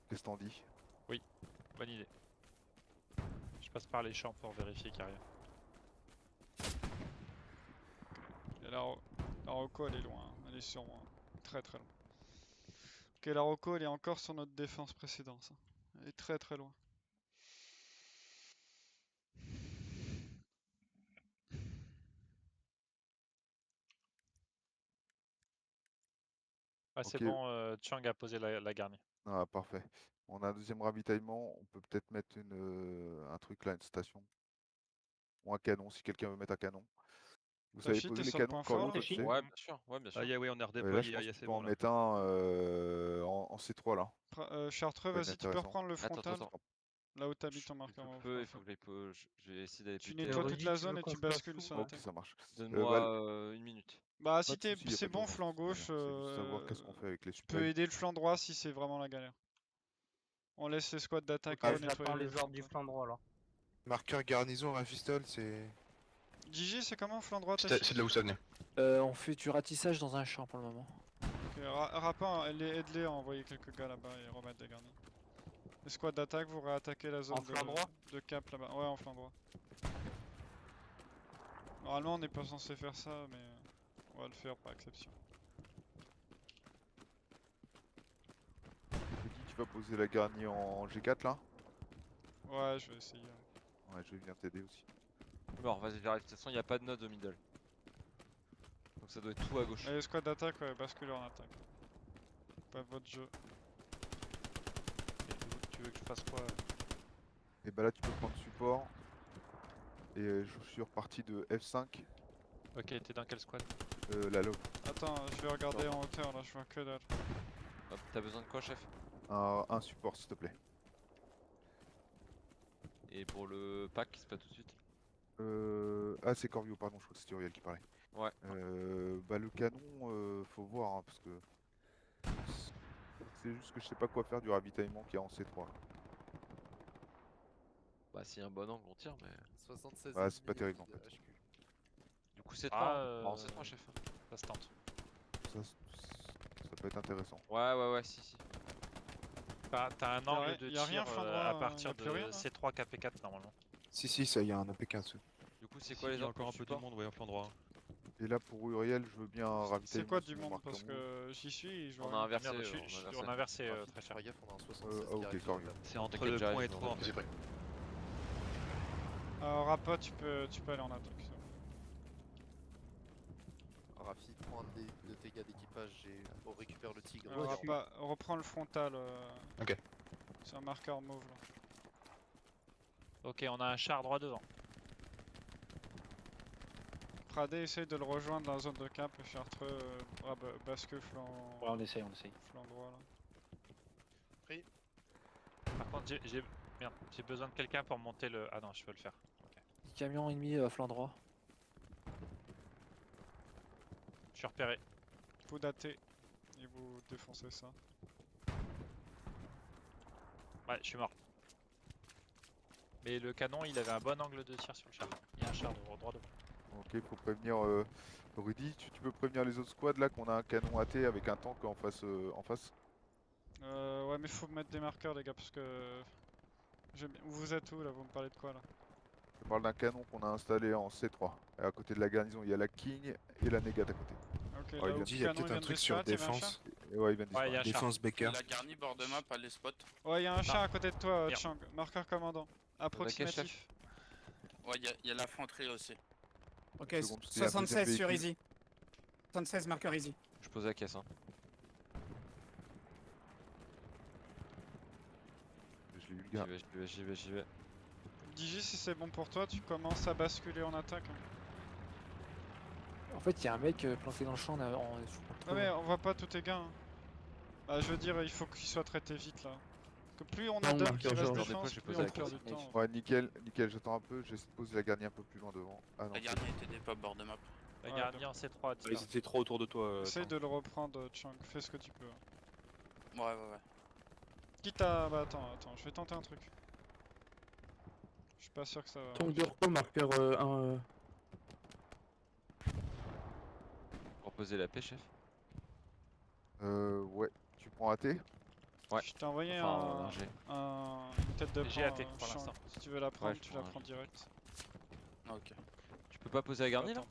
Qu'est-ce que t'en dis? Oui, bonne idée. Je passe par les champs pour vérifier qu'il n'y a rien. Et la Rocco elle est loin, hein. Elle est sur moi. Très très loin. Ok, la Rocco elle est encore sur notre défense précédente. Ça. Elle est très très loin. Ah, c'est Ok. bon, Chang a posé la garnie. Ah parfait. On a un deuxième ravitaillement, on peut peut-être mettre un truc là, une station. Ou un canon, si quelqu'un veut mettre un canon. Vous savez Tachi, poser t'es les sur le canons point quand fort, l'autre là Ouais, bien sûr. Ah, oui, on a Là, redéployé, je pense c'est que tu peux bon en là. mettre un en C3 là. Chartreux, Ça peut être vas-y, tu peux intéressant. reprendre le frontal. Attends. Là où t'habites ton marqueur. Je vais essayer d'aller Tu péter. nettoies toute Rudy, la tu veux zone et qu'on tu se passe bascules où sur la Ok, terre. ça marche. Donne-moi une minute. Bah, Pas si de soucis, y a c'est pas bon, d'urgence, flanc de toute manière. gauche, C'est juste savoir qu'est-ce qu'on fait avec les tu peux supplés. aider le flanc droit si c'est vraiment la galère. On laisse les squads d'attaque Ok, nettoyer j'attends le les ordres du flanc flanc droit là. Marqueur garnison à Fistol, c'est. Gigi, c'est comment flanc droit C'est de là où ça venait. On fait du ratissage dans un champ pour le moment. Ok, Rapin, aide-les à envoyer quelques gars là-bas et remettre des garnis. Les squads d'attaque, vous réattaquez la zone flanc droit de cap là-bas. Ouais, en flanc droit. Normalement, on n'est pas censé faire ça, mais on va le faire par exception. Tu vas poser la garnie en G4 là? Ouais, je vais essayer. Ouais, je viens t'aider aussi. Bon, vas-y, j'arrive. De toute façon, il n'y a pas de node au middle. Donc ça doit être tout à gauche. Et les squads d'attaque, ouais, basculez en attaque. Pas votre jeu. Tu veux que je fasse quoi Et bah là tu peux prendre support. Et je suis reparti de F5. Ok, t'es dans quel squad? La low. Attends, je vais regarder en hauteur là, je vois que dalle. Hop, t'as besoin de quoi, chef? Un support s'il te plaît. Et pour le pack, c'est pas tout de suite. Ah c'est Corvio, pardon, je crois que c'était Uriel qui parlait. Ouais. Bah le canon, faut voir hein, parce que c'est juste que je sais pas quoi faire du ravitaillement qui est en C3. Bah, s'il y a un bon angle, on tire, mais. 76 Ah c'est pas terrible en fait. Du coup, c'est 3. Ah, Bah, c'est 3, chef. Ça se tente. Ça peut être intéressant. Ouais, si. T'as un angle de y a rien, tir flanc droit, à y partir a plus de rien, là C3 KP4 normalement. Si, ça y a un AP15. Du coup, c'est Si, quoi les il y a ordres encore un pour peu de support? monde, ouais, en flanc droit. Et là pour Uriel, je veux bien un ravitaillement. C'est quoi sur du mon monde marqueur parce move. que j'y suis et je vois On a rien. inversé. Merde, on a inversé très cher. Fais gaffe, on a un 76 Ah ok, Corvio. C'est entre T'inquiète, le j'arrive, point et je 3. m'en occupe. Rappa, tu peux aller en attaque. c'est bon. Rafi, prends un de tes gars d'équipage et on récupère le tigre. Rappa, reprends le frontal. Ok. C'est un marqueur mauve là. Ok, on a un char droit devant. Pradé essaye de le rejoindre dans la zone de cap, et Chartreux basque flanc. Ouais, on essaye, on essaye. Flanc droit là. Par contre, merde, j'ai besoin de quelqu'un pour monter le. Ah non, je peux le faire. Ok. Camion ennemi flanc droit. Je suis repéré. Vous datez et vous défoncez ça. Ouais, je suis mort. Mais le canon, il avait un bon angle de tir sur le char. Il y a un char droit devant. Ok, faut prévenir Rudy. Tu peux prévenir les autres squads là qu'on a un canon AT avec un tank en face. Ouais, mais faut mettre des marqueurs, les gars, parce que. Vous êtes où là? Vous me parlez de quoi là? Je parle d'un canon qu'on a installé en C3. Et à côté de la garnison, il y a la King et la Négate à côté. Ok, Oh, là il où dit, le il y a canon peut-être vient un de truc sur disparaître, il y avait un défense. Et ouais, il vient de Ouais, il y a un char. Défense Baker. La garnie bord de map, à les spots. Ouais, il y a un char à côté de toi, Merde. Chang. Marqueur commandant. Approximatif. Ouais, il y a l'infanterie aussi. Ok, Une seconde, parce qu'il y a un deuxième 76 sur véhicule. Easy. 76 marqueur Easy. Je pose la caisse. Hein. Je l'ai eu le gars. J'y vais. Digi, si c'est bon pour toi, tu commences à basculer en attaque. En fait, il y a un mec planqué dans le champ en sous Non contrôle. mais on voit pas tous tes gains. Hein. Bah, je veux dire, il faut qu'il soit traité vite là. Que plus on Non, a d'hommes marqueur qui restent Georges. défense, Je plus pose on la perd question. du temps. Ouais, nickel, j'attends un peu. J'essaie de poser la garnie un peu plus loin devant. Ah non, La garnie était des pas bord de map. La Ouais, garnie en C3 Ils étaient trop autour de toi. Essaye Tank. de le reprendre, Chang. Fais ce que tu peux. Ouais. Quitte à. Bah attends, je vais tenter un truc. Je suis pas sûr que ça va. Tank de repos, marqueur 1. Pour poser la paix, chef. Ouais. Tu prends AT? Ouais. Je t'ai envoyé Enfin, une tête de J'ai pont, AT pour Chang. l'instant. Si tu veux la prendre, je tu la prends un prends direct. Ok. Tu peux pas poser la garnie là?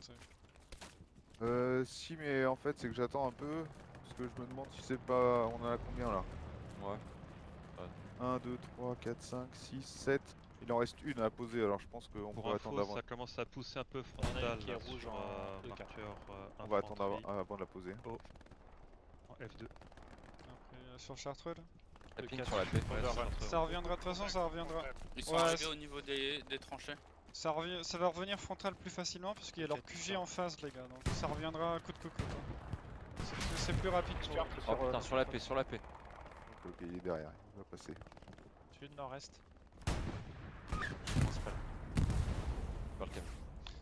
Si, mais en fait, c'est que j'attends un peu. Parce que je me demande si c'est pas. On en a combien là? Ouais. 1, 2, 3, 4, 5, 6, 7. Il en reste une à poser, alors je pense qu'on Pour pourrait attendre info, avant. ça commence à pousser un peu a une frontal qui est là, rouge sur en 2K. marqueur On va attendre infanterie avant de la poser. en F2. Après, sur Chartreux là. La Le ping 4, sur la paix. Ça reviendra de toute façon, ça reviendra. Ils sont Ouais, arrivés au niveau des tranchées. Ça va revenir frontal plus facilement parce qu'il y a leur QG en face, les gars. Donc ça reviendra à coup de coucou. C'est plus rapide pour eux. Oh putain, sur la paix, sur la paix. Ok, il est derrière, il va passer. Tu es de nord-est. Par le camion.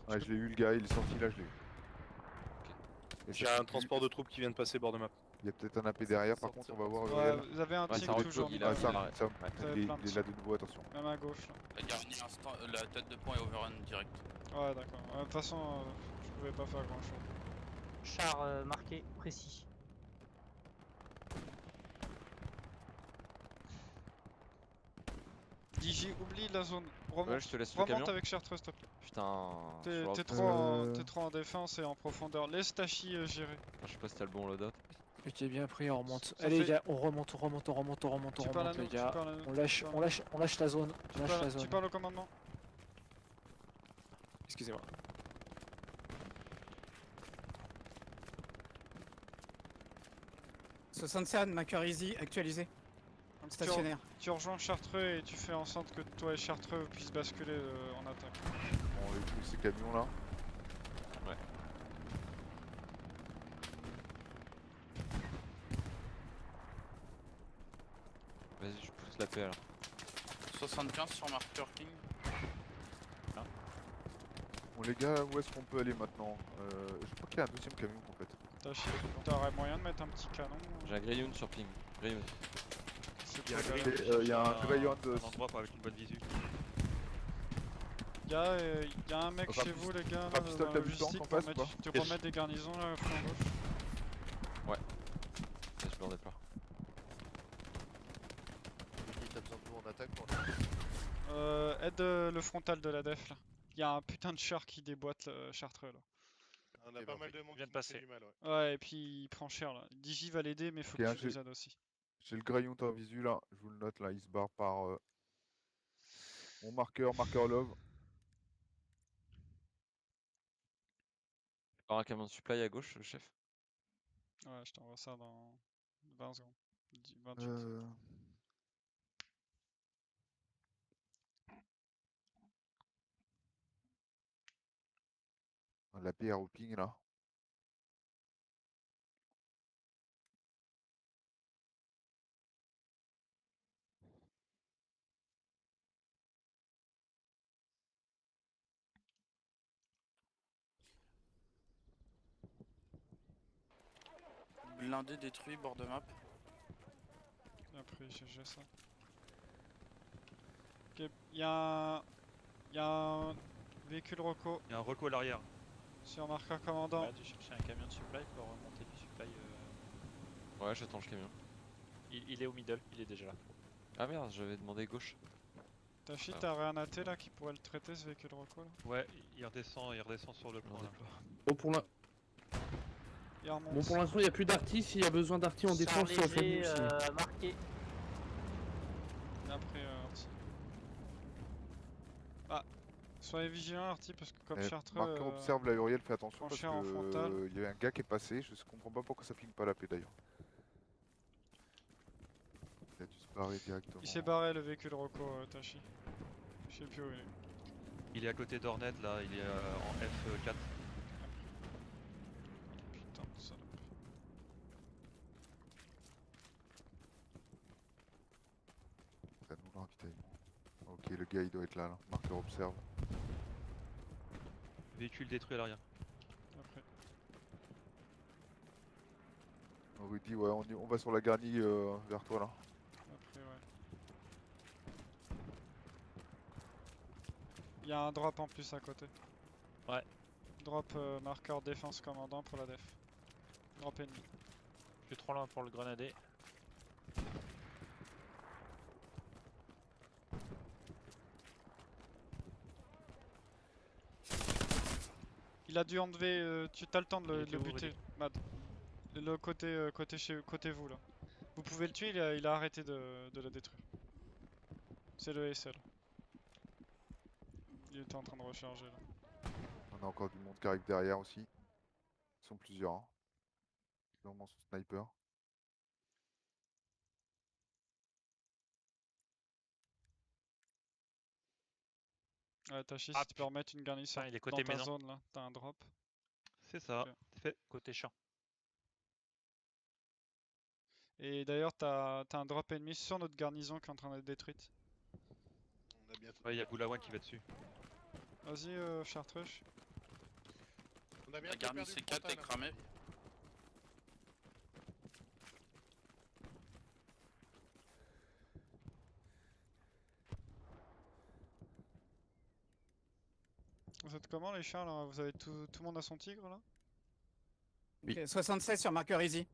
Ouais, je l'ai eu le gars, il est sorti là, je l'ai eu. Et J'ai ça un pue. transport de troupes qui vient de passer bord de map. Il y a peut-être un AP derrière, par contre, on va voir le Ouais, réel. vous avez un Ouais, tic ça toujours. recule, il Ah, a- ça, il a- ça, ouais. il plein de est là de nouveau, attention. Même à gauche là. La garnie la tête de pont est overrun direct. Ouais, d'accord. De toute façon, je pouvais pas faire grand chose. Char marqué précis. Digi, oublie la zone. Remonte, Ouais, je te laisse le remonte camion. avec Chartreux, s'il te plaît. Putain. T'es sur la- trop en défense et en profondeur. Laisse Tachi gérer. Je sais pas si t'as le bon loadout. Ok, bien pris, on remonte. Ça Allez, fait- les gars, on remonte, Tu parles à nous, les tu gars. parles à nous. On lâche la zone. On lâche la Tu zone. parles au commandement. Excusez-moi. « 67 marqueur Easy actualisé. Stationnaire. Tu rejoins Chartreux et tu fais en sorte que toi et Chartreux puissent basculer en attaque. On les pousse ces camions là. Ouais. Vas-y, je pousse la paix alors. 75 sur marqueur King. Bon les gars, où est-ce qu'on peut aller maintenant? Je crois qu'il y a un deuxième camion en fait. T'aurais moyen de mettre un petit canon? J'ai un Greyhound sur ping. Greyhound. C'est Il y a un pas Greyhound grave. qui il y a cherche un Greyhound un endroit avec une bonne visu. Y a un mec chez vous les gars là, Rapistol, dans t'as la vu le tank logistique en pour face ou mettre, pas? tu remettre des garnisons là, flanc gauche. Ouais. Ça, je me redéploie. T'as besoin de nous en attaque pour Aide le frontal de la def là. Y a un putain de char qui déboîte Chartreux là. On a pas mal de monde vient de passer. du mal, ouais. Ouais, et puis il prend cher là. Digi va l'aider, mais faut Ok, que tu les aides aussi. J'ai le Greyhound en visu là, je vous le note là, il se barre par mon marqueur love. Par un camion de supply à gauche, le chef. Ouais, je t'envoie ça dans 20 secondes. 28. La PR au ping là. Blindé détruit, bord de map. Après, j'ai ça. Ok, y a un véhicule Rocco Il y a un reco à l'arrière. sur marqueur commandant. Ouais, tu cherches un camion de supply pour remonter du supply. Ouais, j'attends le camion. Il est au middle, il est déjà là. Ah merde, j'avais demandé gauche. Tachi, Ah. t'as rien até là qui pourrait le traiter ce véhicule Rocco là? Ouais, il redescend sur le point là. Bon, pour la- Il remonte. Bon, pour l'instant, il n'y a plus d'arty. S'il y a besoin d'arty en défense, Char faites-nous léger signe. marqué. Et après, Arty. Ah, soyez vigilants Arty parce que comme Chartreux. Marqueur observe la Uriel, fais attention parce franchir en frontal. que il y a un gars qui est passé, je comprends pas pourquoi ça ping pas la paix d'ailleurs. Il a dû se barrer directement. Il s'est barré le véhicule Rocco, Tachi. Je sais plus où il est. Il est à côté d'Ornette là, il est en F4. Putain de salope. Ça nous le ravitaillement. Ok, le gars il doit être là. Marqueur observe. Véhicule détruit à l'arrière. Après. Rudy, ouais, on va sur la garnie vers toi là. Après, ouais. Il y a un drop en plus à côté. Ouais. Drop marqueur défense commandant pour la def. Drop ennemi. Je suis trop loin pour le grenader. Il a dû enlever, tu t'as le temps de Il le était où, buter, Rudy Mad. Le côté, côté vous là. Vous pouvez le tuer, il a arrêté de la détruire. C'est le SL. Il était en train de recharger là. On a encore du monde qui arrive derrière aussi. Ils sont plusieurs. Hein. Sûrement son sniper. Ouais, Tachi, Ah, si tu peux remettre une garnison il est dans côté ta maison. zone là, t'as un drop. C'est ça, Ok. fait. Côté champ. Et d'ailleurs, t'as un drop ennemi sur notre garnison qui est en train d'être détruite. On a bientôt. Ouais, il y a Boulawan qui va dessus. Vas-y, Chartrush. On a La bientôt garnie perdu le C4 est frontal, cramée. Vous êtes comment les chars là? Vous avez tout le monde à son tigre là? Ok, 76 sur marqueur easy.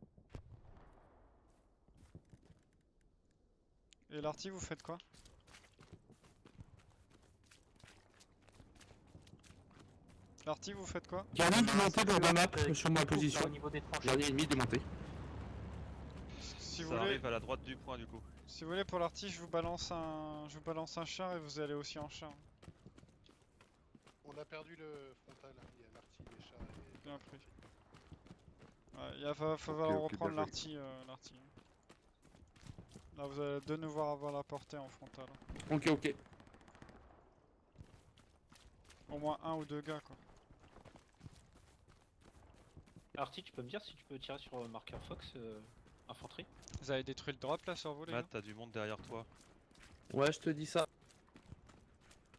Et l'arty, vous faites quoi? L'arty, vous faites quoi? Garni démonté dans la map qui sur ma découpe, là, position. au niveau des tranchées. Garni ennemi démonté. Si vous Ça voulez, arrive à la droite du point du coup. si vous voulez pour l'arty, je vous balance un char et vous allez aussi en char. On a perdu le frontal. Il y a l'arty, les chats et... Bien pris. Ouais, il va falloir ok, reprendre bien l'arty. Là, vous allez de nouveau avoir la portée en frontal. Ok, ok. Au moins un ou deux gars quoi. Arty, tu peux me dire si tu peux tirer sur marqueur Fox infanterie? Vous avez détruit le drop là sur vous les Matt, gars? t'as du monde derrière toi. Ouais, je te dis ça.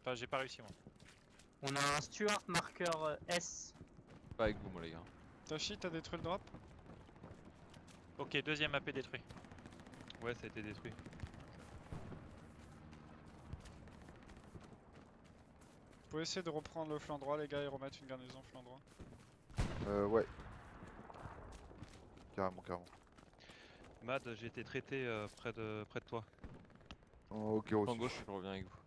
Enfin, j'ai pas réussi moi. On a un Stuart marqueur S. Pas avec vous, moi, les gars. Tachi, t'as détruit le drop? Ok, deuxième AP détruit. Ouais, ça a été détruit. Vous pouvez essayer de reprendre le flanc droit les gars et remettre une garnison flanc droit. Ouais. Carrément, carrément. Mad, j'ai été traité près de toi. Oh, ok, En reçu. gauche, je reviens avec vous.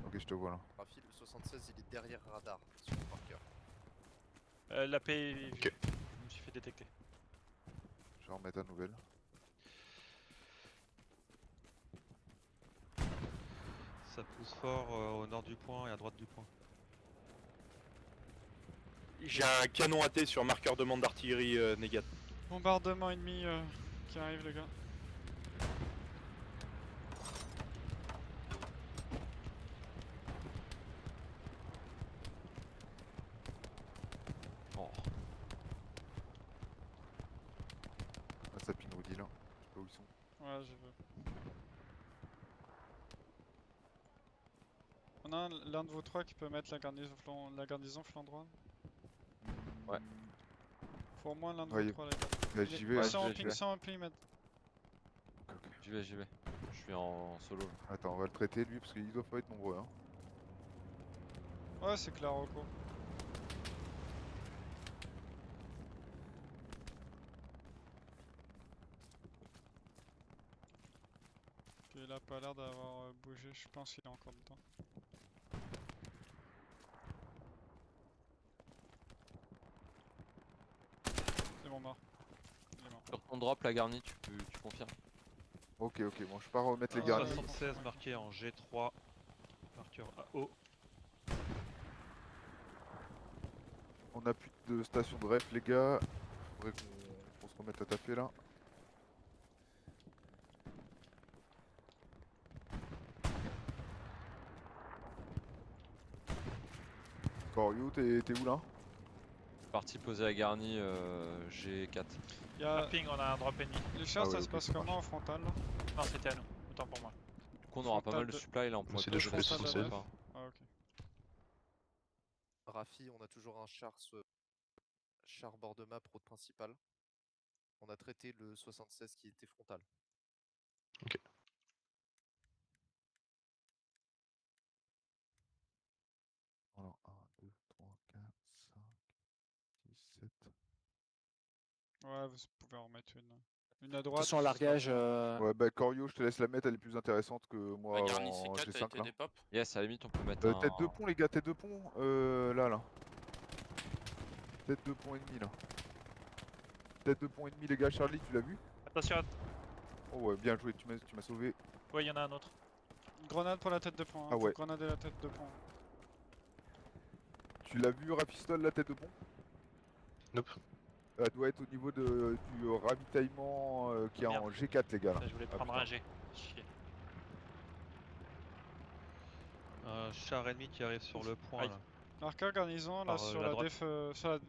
Ok, je te vois là. Rafil, le 76, il est derrière radar sur le marqueur. L'AP est vue. Je me suis fait détecter. Je vais remettre à nouvelle. Ça pousse fort au nord du point et à droite du point. J'ai un canon AT sur marqueur demande d'artillerie négat. Bombardement ennemi qui arrive les gars. Bon, pas où ils sont. Ouais, je veux. On a l'un de vous trois qui peut mettre la garnison flanc droit. Ouais. Faut au moins l'un de Ouais, vous trois, les gars. Bah, j'y vais. hein. Sans j'y ping, vais. sans ping, mec. J'y vais. Je suis en solo. Attends, on va le traiter lui parce qu'ils doivent pas être nombreux. Hein. Ouais, c'est clair, Rocco. Ok, il a pas l'air d'avoir bougé, je pense qu'il est encore dedans. C'est bon, mort. Il est mort. Sur ton drop, la garnie, tu confirmes? Ok, bon, je pars remettre les Ah, garnis. 76 marqué en G3. Marqueur AO. On a plus de station de ref, les gars. Faudrait qu'on se remette à taper là. Corio, t'es où là? Parti poser la garnie G4. Y'a... Ping, on a un drop ennemi. Les chars, Ah ça ouais, se ok, passe ça comment en frontal là? Non, c'était à nous. Autant pour moi. Du coup, on aura pas Frontal mal de de- supply là, on pourrait C'est poser de des frontal de sous, ref. pas. Ah, ok. Rafi, on a toujours un char bord de map route principale. On a traité le 76 qui était frontal. Alors, 1, 2, 3, 4, 5, 6, 7. Ouais, vous pouvez en remettre une. Une à De toute droite. façon, ce sera largage. bon. Ouais, bah Corio, je te laisse la mettre, elle est plus intéressante que moi La garnie en C4 a G5 été là. dépop. Yes, à la limite, on peut mettre un. Tête de pont, les gars, tête de pont. Là. Tête de pont ennemi là. Tête de pont ennemi, les gars. Charlie, tu l'as vu? Attention. Oh ouais, bien joué, tu m'as sauvé. Ouais, il y en a un autre. Une grenade pour la tête de pont. Hein. Ah ouais. Faut grenader la tête de pont. Tu l'as vu, Rapistol, la tête de pont? Nope. Elle doit être au niveau du ravitaillement qui est en G4, les gars. Là. Je voulais Ah, prendre putain. un G. Chier. Un char ennemi qui arrive sur le point Aïe. là. Marqueur garnison là Par, sur la la droite. sur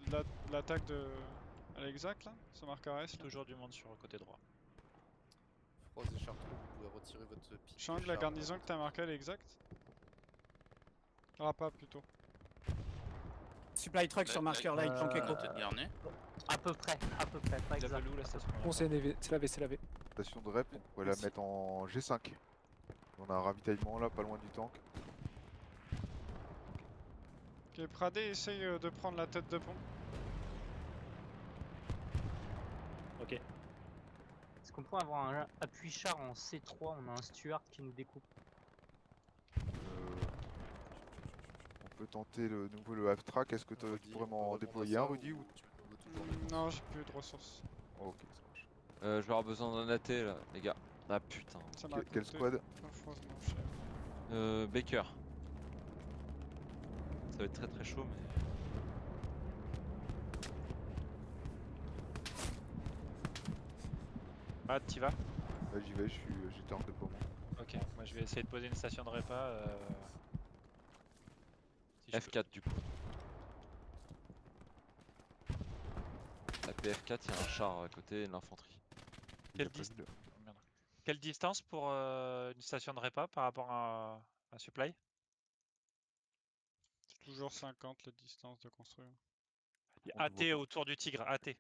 l'attaque de. À l'exact là, ce marqueur S là. Toujours du monde sur le côté droit. Froze et Chartreux, vous pouvez retirer votre pique. Chang, la garnison que t'as marquée elle est exacte? Pas plutôt. Supply truck sur marqueur light, planqué gros. Tête garnie. À peu près, pas exact. Où la station Bon, c'est lavé. Station de rep, on pourrait la mettre en G5. On a un ravitaillement là, pas loin du tank. Ok, Pradé essaye de prendre la tête de pont. Ok. Est-ce qu'on pourrait avoir un appui char en C3? On a un Stuart qui nous découpe. On peut tenter le nouveau le half-track. Est-ce que tu pourrais m'en déployer un, Rudy ou... Non, j'ai plus de ressources. Oh, ok, ça marche. Je vais avoir besoin d'un AT là, les gars. Ah putain. Ça m'a Quel coûté squad? affreusement cher. Baker. Ça va être très chaud, mais. Ah, t'y vas? Là, j'y vais, j'étais en déploiement. Ok, moi je vais essayer de poser une station de repas. Si je F4 du coup. La PF4, il y a un char à côté et de l'infanterie. Quelle, Merde. Quelle distance pour une station de repas par rapport à un supply? C'est toujours 50 la distance de construire. AT autour du tigre, AT.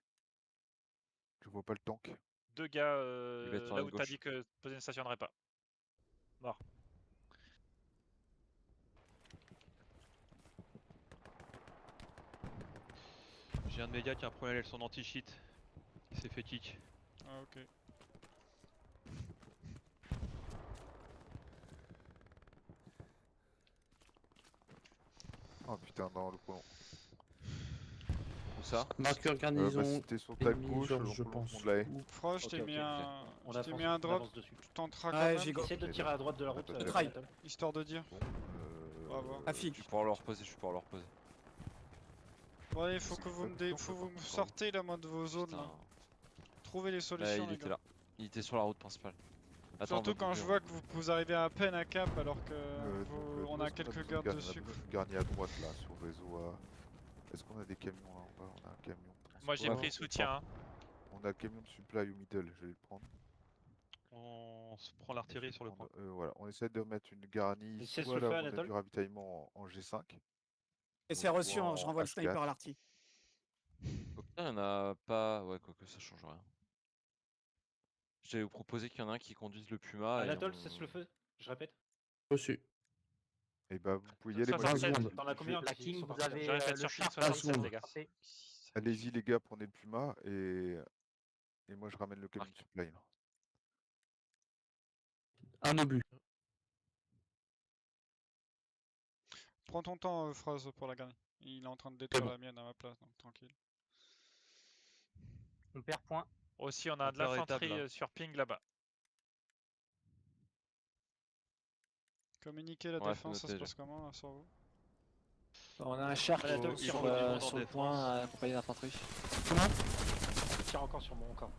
Je vois pas le tank. Deux gars Il va être sur là la où t'as gauche. dit que poser une station de repas. Mort. J'ai un de mes gars qui a un problème avec son anti-cheat. Il s'est fait kick. Ah, ok. Oh putain, dans le prolong. Où ça? Marqueur garnison. Bah, c'était sur ta ennemi, gauche, Georges, dans je le pense. prolongement de la haie. Frost, je t'ai Ok, mis ok, un. On Je t'ai avance, mis un on drop. avance dessus. Tu tenteras quand Ouais, même. j'ai go. Essaye de tirer à droite de la route. Attends, try. Histoire de dire. On va voir. Je vais pouvoir le reposer, Bon, allez, faut que vous me sortez là, moi de vos zones là. Trouvez les Là, solutions, il les était gars. là. Il était sur la route principale. Attends, Surtout on va quand bouger, je hein. vois que vous arrivez à peine à cap alors que on a Est-ce qu'on quelques besoin de gardes dessus. On a besoin de garnis à droite là, sur le réseau A. Est-ce qu'on a des camions là en bas? On a un camion. Moi j'ai transport. pris soutien. Hein. On a le camion de supply au middle, je vais le prendre. On se prend l'artillerie sur le point. Voilà, on essaie de mettre une garnie Et cesse soit le feu, là où on a Anatole du ravitaillement en G5. Et c'est soit reçu, en je renvoie le sniper H4. à l'arty. Donc là, il y en a pas. Ouais, quoique ça change rien. J'allais vous proposer qu'il y en a un qui conduise le Puma. Anatole, et on... cesse le feu, je répète. Reçu. Et bah vous pouvez y aller. 67, t'en as combien? La Ils King, sont vous partis. avez Je répète le sur King char 67 les gars. Allez-y les gars, prenez le Puma et moi je ramène le camion de supply. là. Un obus. Prends ton temps, Phrase, pour la garnie. Il est en train de détruire bon. la mienne à ma place, donc tranquille. On perd point. Aussi, on a de perd étape, l'infanterie là. sur ping là-bas. Communiquer la Ouais, défense, ça c'est se noté, passe comment là, sur vous? On a un char qui Anatole, est tire sur, au mouvement sur en le défense. point accompagné d'infanterie. Je tire encore sur mon corps.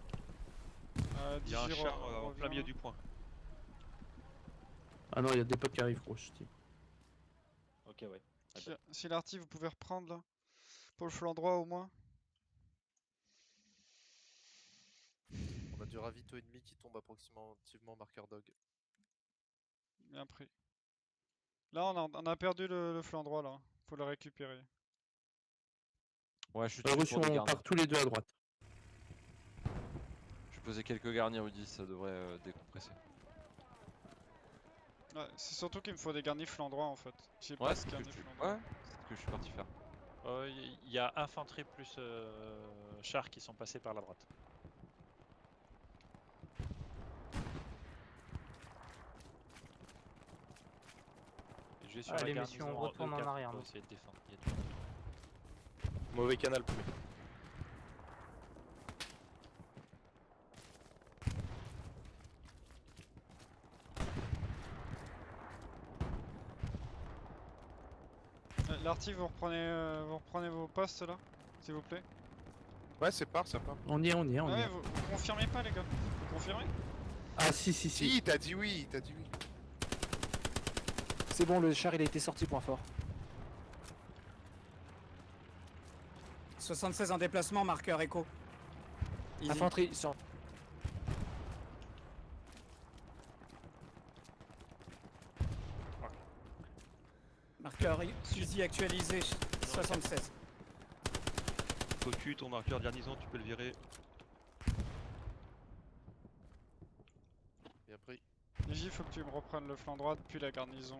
Il y a un Digi char en plein milieu revient. du point. Ah non, il y a des potes qui arrivent, gros, je dis. Ok, ouais. Si l'arty vous pouvez reprendre là, pour le flanc droit au moins. On a du ravito ennemi qui tombe approximativement marqueur dog. Bien pris. Là on a perdu le flanc droit là, faut le récupérer. Ouais, je suis Reçu, dessus pour des on garnis. part tous les deux à droite. Je vais poser quelques garnis Rudy, ça devrait décompresser. Ouais, c'est surtout qu'il me faut des garnis flanc droit en fait. J'ai Ouais, pas c'est de ce que garnis je... flanc droit. ouais, c'est ce que je suis parti faire. Il y a infanterie plus chars qui sont passés par la droite. Et je vais sur Allez, la messieurs, on garnison retourne en E4 arrière, pour nous. essayer de défendre. Il y a du monde. Mauvais canal premier. L'arty vous reprenez vos postes là, s'il vous plaît. Ouais, c'est part, ça part. On y est, on y est, on y Ouais, est. vous confirmez pas les gars. Vous confirmez? Ah si, si, si. Si, t'as dit oui, t'as dit oui. C'est bon, le char il a été sorti, point fort. 76 en déplacement, marqueur écho. Easy. Infanterie sur. Marqueur fusil actualisé, 76. Cocu, ton marqueur de garnison, tu peux le virer. Bien pris. J, faut que tu me reprennes le flanc droit depuis la garnison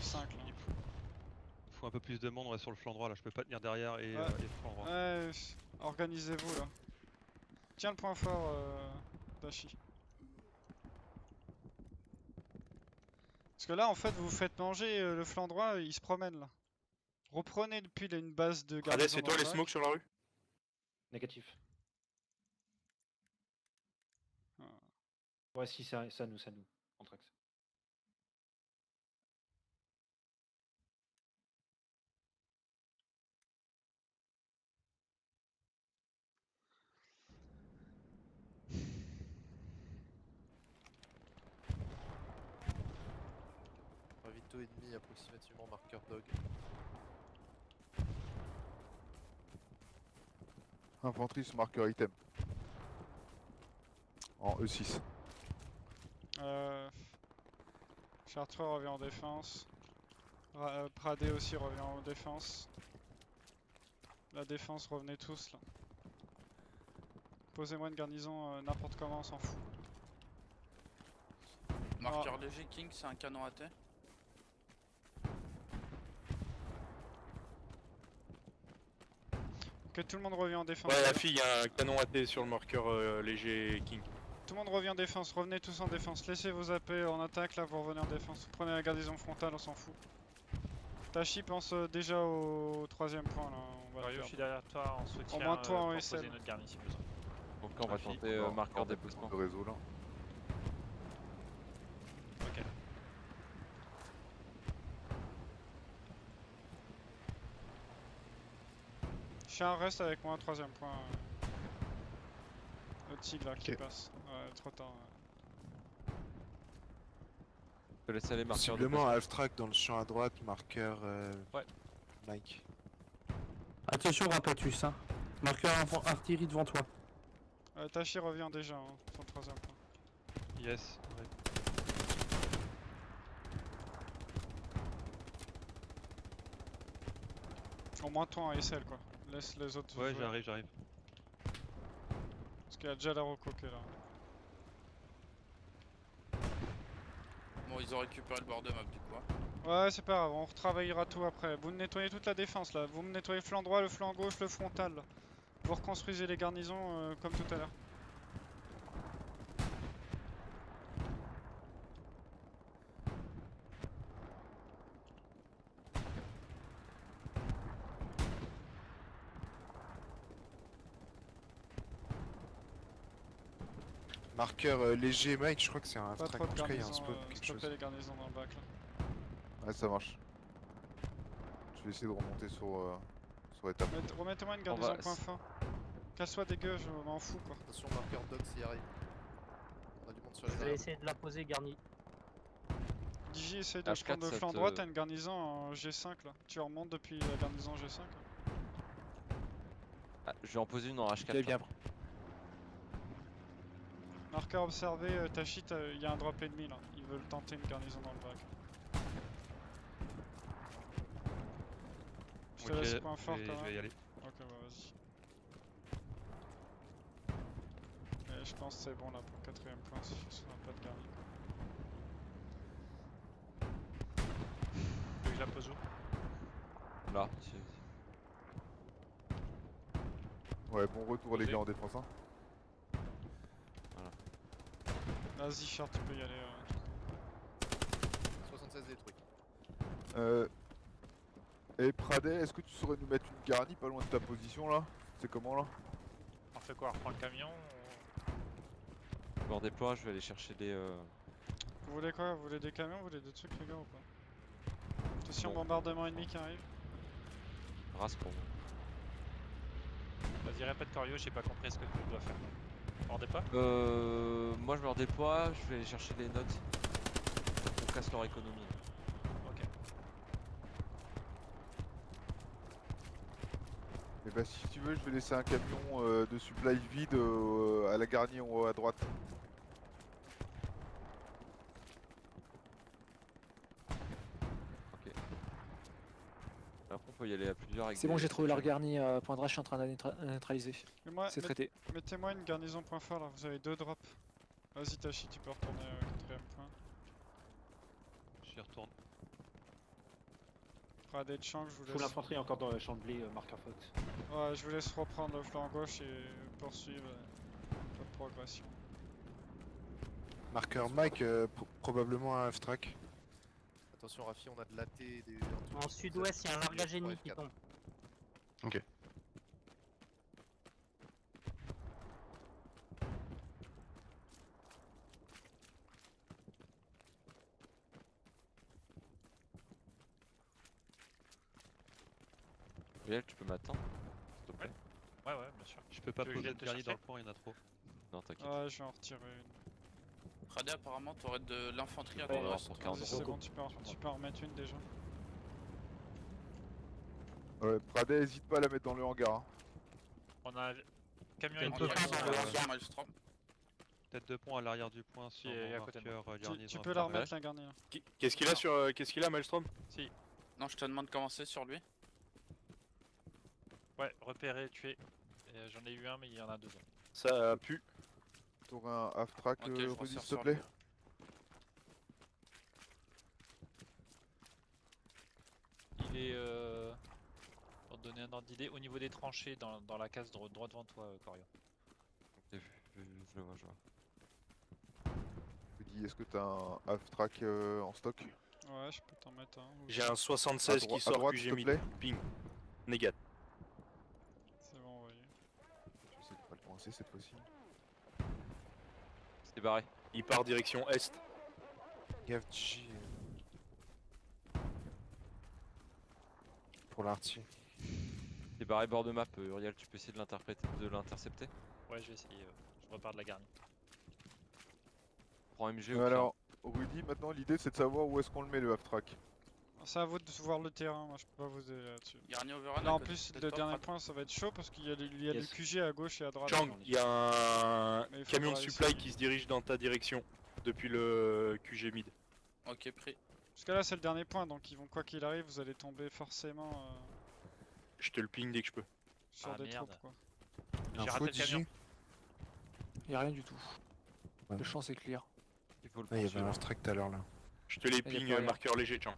F5 là. Il faut un peu plus de monde, on va sur le flanc droit là, je peux pas tenir derrière et flanc droit. Ouais, organisez-vous là. Tiens le point fort, Dashi. Parce que là en fait vous vous faites manger, le flanc droit il se promène là. Reprenez depuis une base de garnison. Allez, c'est toi dans les le lac. smokes sur la rue? Négatif. Ah. Ouais, si, ça nous, Anthrax. Ravito ennemi approximativement marqueur dog. Infanterie sur marqueur item. En E6. Chartreux revient en défense. Pradé aussi revient en défense. La défense, revenez tous là. Posez-moi une garnison n'importe comment, on s'en fout. Marqueur léger King, c'est un canon AT. Ok, tout le monde revient en défense. Ouais, la fille, il y a un canon AT sur le marqueur léger King. Tout le monde revient en défense, revenez tous en défense. Laissez vos AP en attaque, là vous revenez en défense. Prenez la garnison frontale, on s'en fout. Tachi pense déjà au troisième point là. On va le Mario, je perdre. suis derrière toi en soutien. Au moins toi en pour SL. poser notre garni si besoin. Donc là, on va tenter marqueur déplacement. De réseau là. Ok. Chien reste avec moi, troisième point. Le tigre là qui passe. Ouais, trop tard. Je te laisse aller marqueur Possiblement déplacement. half-track dans le champ à droite, marqueur Ouais. Mike. Attention, Rapatus, hein. Marqueur artillerie devant toi. Tachi revient déjà, hein, son troisième point. Yes. Ouais. Au moins toi en SL quoi. Laisse les autres Ouais, jouer. j'arrive. Parce qu'il y a déjà la recoquée là. Bon, ils ont récupéré le bord de map du coup. Hein. Ouais, c'est pas grave, on retravaillera tout après. Vous nettoyez toute la défense là. Vous me nettoyez le flanc droit, le flanc gauche, le frontal. Là. Vous reconstruisez les garnisons comme tout à l'heure. Marqueur léger, Mike, je crois que c'est un Pas track. trop de En tout cas, il y a un garnisons, spot, s'il quelque te chose. plaît, les garnisons dans le bac là. Ouais, ça marche. Je vais essayer de remonter sur étape. Remettez-moi une On garnison va- point fin. Qu'elle soit dégueu, je m'en fous quoi. Attention, marqueur Dox y arrive. On a du monde sur les Je vais barres. essayer de la poser garnie. Digi essaye de H4, prendre le ça flanc te- droit, t'as une garnison en G5 là. Tu remontes depuis la garnison G5. Ah, je vais en poser une en H4. J'avais bien là. pris. Marqueur observé, Tachi, il y a un drop ennemi là. Ils veulent tenter une garnison dans le bac. Je te Ok, laisse point fort je quand vais même. y aller. Ok, bah vas-y. Et je pense que c'est bon là pour le 4ème point si je ne pas de garni. Tu veux que je la pose où? Là. Ouais, bon retour les Posé. gars en défense. Hein. Vas-y, Char, tu peux y aller. 76 détruits. Et Pradet, est-ce que tu saurais nous mettre une garnie pas loin de ta position là? C'est comment là? On fait quoi? On reprend le camion Bord déploie, je vais aller chercher des. Vous voulez quoi? Vous voulez des camions? Vous voulez des trucs les gars ou pas? Attention, Non. bombardement ennemi qui arrive. Race pour moi. Vas-y, répète Corio, j'ai pas compris ce que tu dois faire. On déploie? Moi je me redéploie, je vais aller chercher les notes. On casse leur économie. Ok. Et bah si tu veux, je vais laisser un camion de supply vide à la garnie en haut à droite. Ok. Après on peut y aller à plusieurs avec C'est bon, des- j'ai trouvé leur garni point de rage, je suis en train de neutraliser. Mais moi, C'est traité. mettez-moi une garnison point fort là, vous avez 2 drops. Vas-y Tachi, tu peux retourner au 4ème point. J'y retourne. Pradet de Chang, je vous Full laisse. l'infanterie encore dans le champ de blé, marqueur Fox. Ouais, je vous laisse reprendre le flanc gauche et poursuivre votre progression. Marqueur Mike, probablement un F-track. Attention, Rafi, on a de l'AT et des. En sud-ouest, il y a un largage ennemi qui tombe. Ok. Riel, tu peux m'attendre, s'il te plaît. Ouais, bien sûr. Je peux pas Tu veux que je poser vienne de te garni dans chercher le point, il y en a trop. Non, t'inquiète. Ouais, je vais en retirer une. Pradet, apparemment, t'aurais de l'infanterie à Ouais, ton alors, poste. pour 40 Vas-y, c'est bon, tu peux en remettre une déjà. Ouais, Pradet, hésite pas à la mettre dans le hangar. Hein. On a camion En ennemi. direction Maelstrom. Tête de pont à l'arrière du point sur Qui est mon à côté de moi. marqueur Tu garnison peux la inférieure. remettre la garnie là. Qu'est-ce qu'il a sur. Qu'est-ce qu'il a, Maelstrom? Si. Non, je te demande de commencer sur lui. Ouais, repéré, tué. J'en ai eu un, mais il y en a 2 autres. Ça pue. T'aurais un half-track, Ok, je Rudy, resserre s'il te sur plaît? lui. Il est, pour te donner un ordre d'idée, au niveau des tranchées, dans la case droit devant toi, Corio. J'ai vu, je le vois, je vois. Rudy, est-ce que t'as un half-track en stock? Ouais, je peux t'en mettre un. ou J'ai deux. un 76 qui à sort droite, que s'il j'ai te mis. plaît. Ping. Négat. C'est bon, envoyé. J'essaie de pas le coincer cette fois-ci. C'est barré. Il part direction est. Gaffe J. Pour l'arty. C'est barré bord de map, Uriel, tu peux essayer de l'intercepter? Ouais, je vais essayer. Je repars de la garnie. Prends MG au Alors, Rudy, maintenant l'idée c'est de savoir où est-ce qu'on le met le half-track. C'est à vous de voir le terrain, moi je peux pas vous aider là-dessus. Garni overrun. Là à en côté plus, de le toi, dernier Pradet. point ça va être chaud parce qu'il y a, il y a Yes. le QG à gauche et à droite. Chang, il y a un Mais il faut camion de voir supply ici. qui se dirige dans ta direction. depuis le QG mid. Ok, pris. Parce que là c'est le dernier point, donc ils vont quoi qu'il arrive, vous allez tomber forcément Je te le ping dès que je peux. sur Ah, des merde. troupes quoi. J'ai raté le camion. Y'a rien du tout. Ouais. Le champ c'est clear. Il faut le Il y avait poursuivre. un strike tout à l'heure là. Je te les Il y a ping pas rien. marqueur léger, tiens.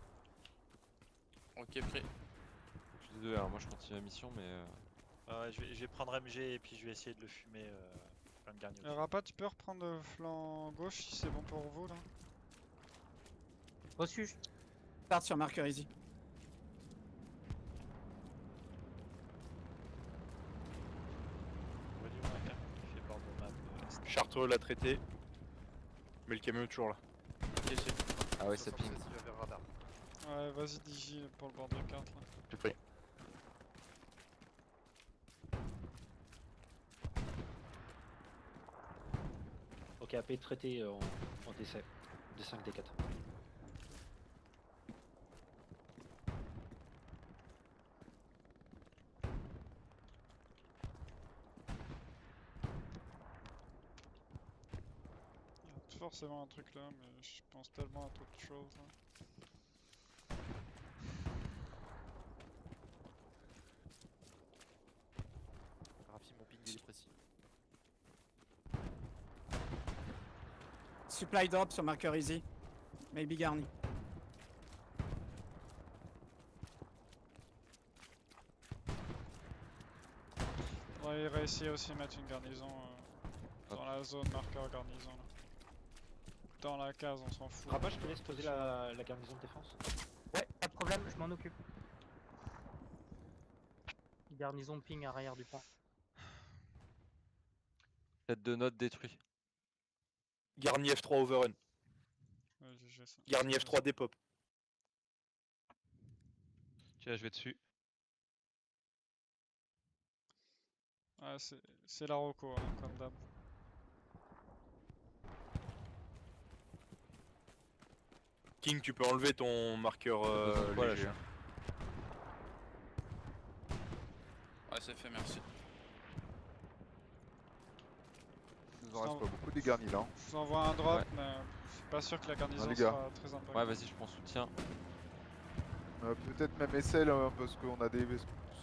Ok, pris. Je suis désolé, alors moi je continue la mission, mais. Ouais, je vais prendre MG et puis je vais essayer de le fumer. Plein de garni aussi. Rapat, tu peux reprendre le flanc gauche si c'est bon pour vous là. Reçu. Je parte sur marqueur easy. On va dire, on a un camion qui fait bord de map. Chartreux l'a traité. Mais le camion est toujours là. Ok, c'est Ah ouais, ça 76, ping. il va vers radar. Ouais, vas-y Digi pour le bord de carte là. J'ai pris. Ok, AP traité en D7. D5, D4. Il y a forcément un truc là, mais je pense tellement à toute chose là. Rafi, mon ping il est précis. Supply drop sur marqueur easy. Maybe garni. On va réessayer aussi de mettre une garnison dans la zone marqueur garnison là. Dans la case, on s'en fout. Rabat, je te laisse poser la garnison de défense. Ouais, pas de problème, je m'en occupe. Garnison ping arrière du pont. Tête de note détruit. Garni F3 overrun. Ouais, GG, ça. Garni F3 dépop. Tiens, je vais dessus. Ouais, c'est la Rocco, hein, comme d'hab. King, tu peux enlever ton marqueur Besoin de quoi, là, léger. chef Ouais, c'est fait, merci. Il nous en reste pas beaucoup des garnis là. Je vous envoie un drop, Ouais. mais je suis pas sûr que la garnison les gars. sera très importante. Ouais, vas-y, je prends soutien. Peut-être même SL parce qu'on a des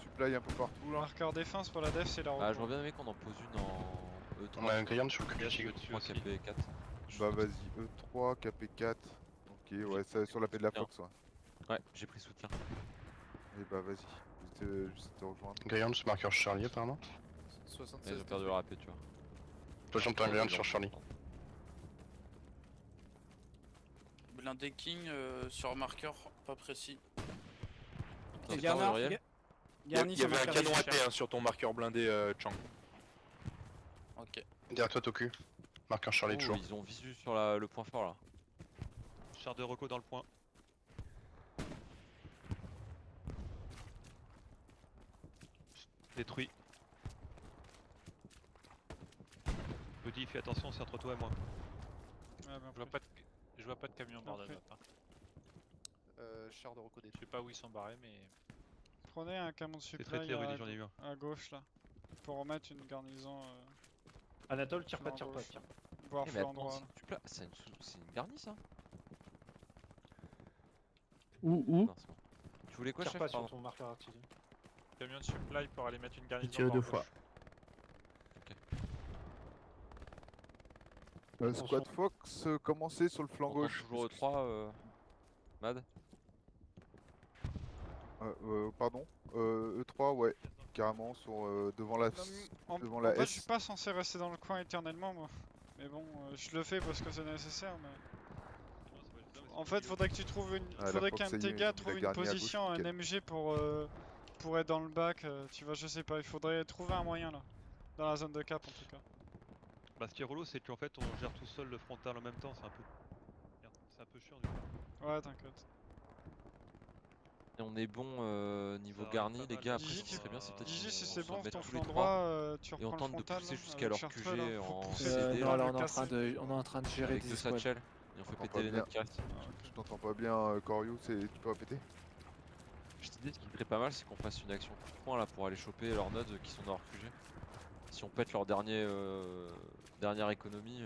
supplies un peu partout là. Marqueur défense pour la def, c'est la Rocco. Ah, j'aurais bien aimé qu'on en pose une en E3. On a un Graham sur le Là, je suis QG. dessus 3 aussi. KP4. Bah vas-y, E3, KP4. Ok, ouais, ça sur la paix de la Fox, ouais. Ouais, j'ai pris soutien. Et bah vas-y, juste te rejoindre. Graham sur marqueur Charlie apparemment. Mais 76, ils ont perdu leur AP, tu vois. Toi j'entends un Graham sur Charlie. Blindé King sur marqueur pas précis. Et Putain, garnard, Uriel. garni Il y sur avait un marqueur canon easy. AP sur ton marqueur blindé Chang. Ok. Derrière toi Toku. Marqueur Charlie Oh, toujours. ils ont visu sur le point fort là. Char de Rocco dans le point. Détruit. Audi, fais attention, c'est entre toi et moi. Ouais, bien Je vois pris. pas de, je vois pas de camion bord de Parfait. map. Char de Rocco Je détruit. sais pas où ils sont barrés, mais. Prenez un camion de C'est supply traité, Rudy, j'en ai eu un. à gauche là. Pour remettre une garnison, Anatole, tire pas, flanc tire pas, gauche. tire pas. Voire Eh, mais flanc attends, droit. là. c'est une garnie ça Où Non, c'est bon. Tu voulais quoi, Tire chef? pas sur Pardon. ton marqueur artillerie. Camion de supply pour aller mettre une garnison. tiré bord deux gauche. fois. Squad Fox, commencez sur le flanc On tente gauche. toujours E3, Mad. Pardon, E3, ouais, carrément sur devant la, devant la En fait, je S. suis pas censé rester dans le coin éternellement, moi. Mais bon, je le fais parce que c'est nécessaire, mais... En fait, faudrait que tu trouves une... Ah, la faudrait Fox, qu'un ça de y est, tes ils gars ont mis la trouve une garnie à gauche, position, un nickel. MG pour être dans le bac, tu vois, je sais pas, il faudrait trouver un moyen, là. Dans la zone de cap, en tout cas. Bah, ce qui est relou, c'est qu'en fait, on gère tout seul le frontal en même temps, c'est un peu. Merde, c'est un peu chiant du coup. Ouais, t'inquiète. Et on est bon niveau Ça garni, arrive les pas gars. mal. Après, ce qui serait bien, c'est peut-être Digi, si qu'on c'est se bon, remette ton tous les flanc trois. droit, tu Et on reprends le tente de frontal, pousser là, jusqu'à avec leur Chartreux, QG là, faut en pousser CD. Non, là le on est en casser. train de, on est en train de gérer Avec des deux squads. satchels. Et on fait T'entends péter pas les bien. nets qui restent. Je t'entends pas bien, Corio, tu peux répéter? Petite idée, ce qui serait pas mal, c'est qu'on fasse une action coup de poing là pour aller choper leurs nodes qui sont dans leur QG. Si on pète leur dernière économie,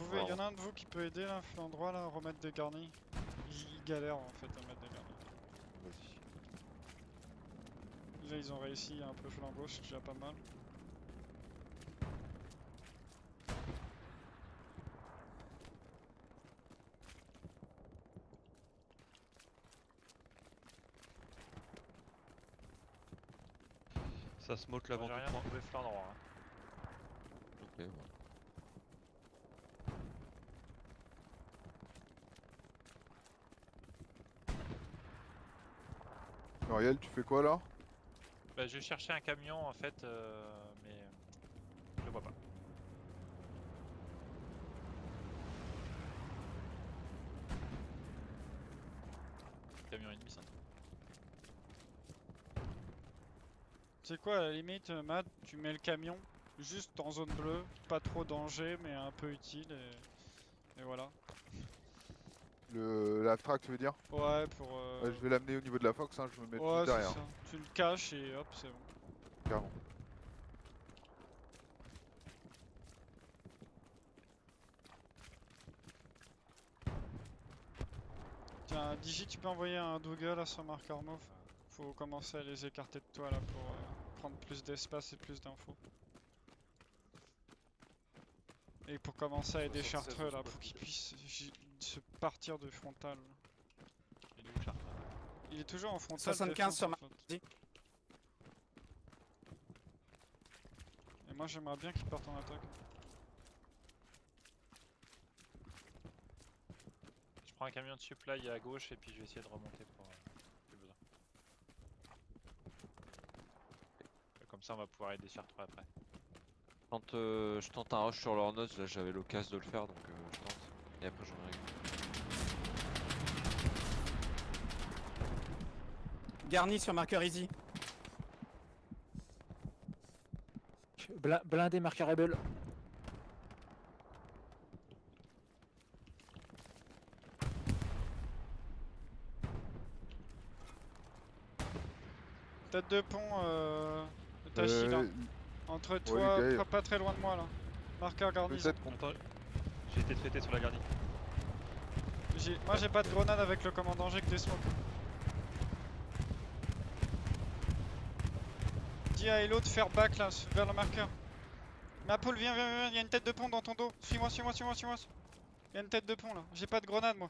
pouvez, y en a un de vous qui peut aider là, flanc droit là, à remettre des garnis. Ils galèrent en fait à mettre des garnis. Vas-y. Là ils ont réussi un peu flanc gauche, c'est déjà pas mal. Ça smoke l'avant J'ai du rien point. trouvé flanc droit. Hein. Ok, ouais. Muriel, tu fais quoi là? Bah, je cherchais un camion en fait, mais je le vois pas. Camion ennemi ça. C'est quoi à la limite, Matt, tu mets le camion juste en zone bleue, pas trop danger mais un peu utile et voilà. La frac, tu veux dire? Ouais, pour. Ouais, je vais l'amener au niveau de la Fox, hein, je me mets Ouais, juste c'est derrière. ça. Tu le caches et hop, c'est bon. Carrément. Tiens, Digi, tu peux envoyer un Dougal là sur marqueur mauve. Faut commencer à les écarter de toi là pour prendre plus d'espace et plus d'infos. Et pour commencer à aider 76 Chartreux là, au pour qu'il spot. puisse se partir de frontal. Il est où Chartres? Il est toujours en frontal. 75 défense, sur en fait. Et moi j'aimerais bien qu'il parte en attaque. Je prends un camion de supply à gauche et puis je vais essayer de remonter pour plus besoin. Comme ça on va pouvoir aider Chartres après. Je tente un rush sur leur nose, là j'avais l'occasion de le faire donc je tente. Et après j'en ai. Garni sur marqueur easy. Blindé marqueur rebelle. Tête de pont, Tachi là. Entre toi, les gars, pas très loin de moi là. Marqueur garnison. peut-être qu'on Attends, j'ai été traité sur la garnie. Moi j'ai pas de grenade avec le commandant, j'ai que des smokes. Dis à Hello de faire back là, vers le marqueur. Mapoul, viens, il y a une tête de pont dans ton dos. Suis-moi. Il y a une tête de pont là, j'ai pas de grenade moi.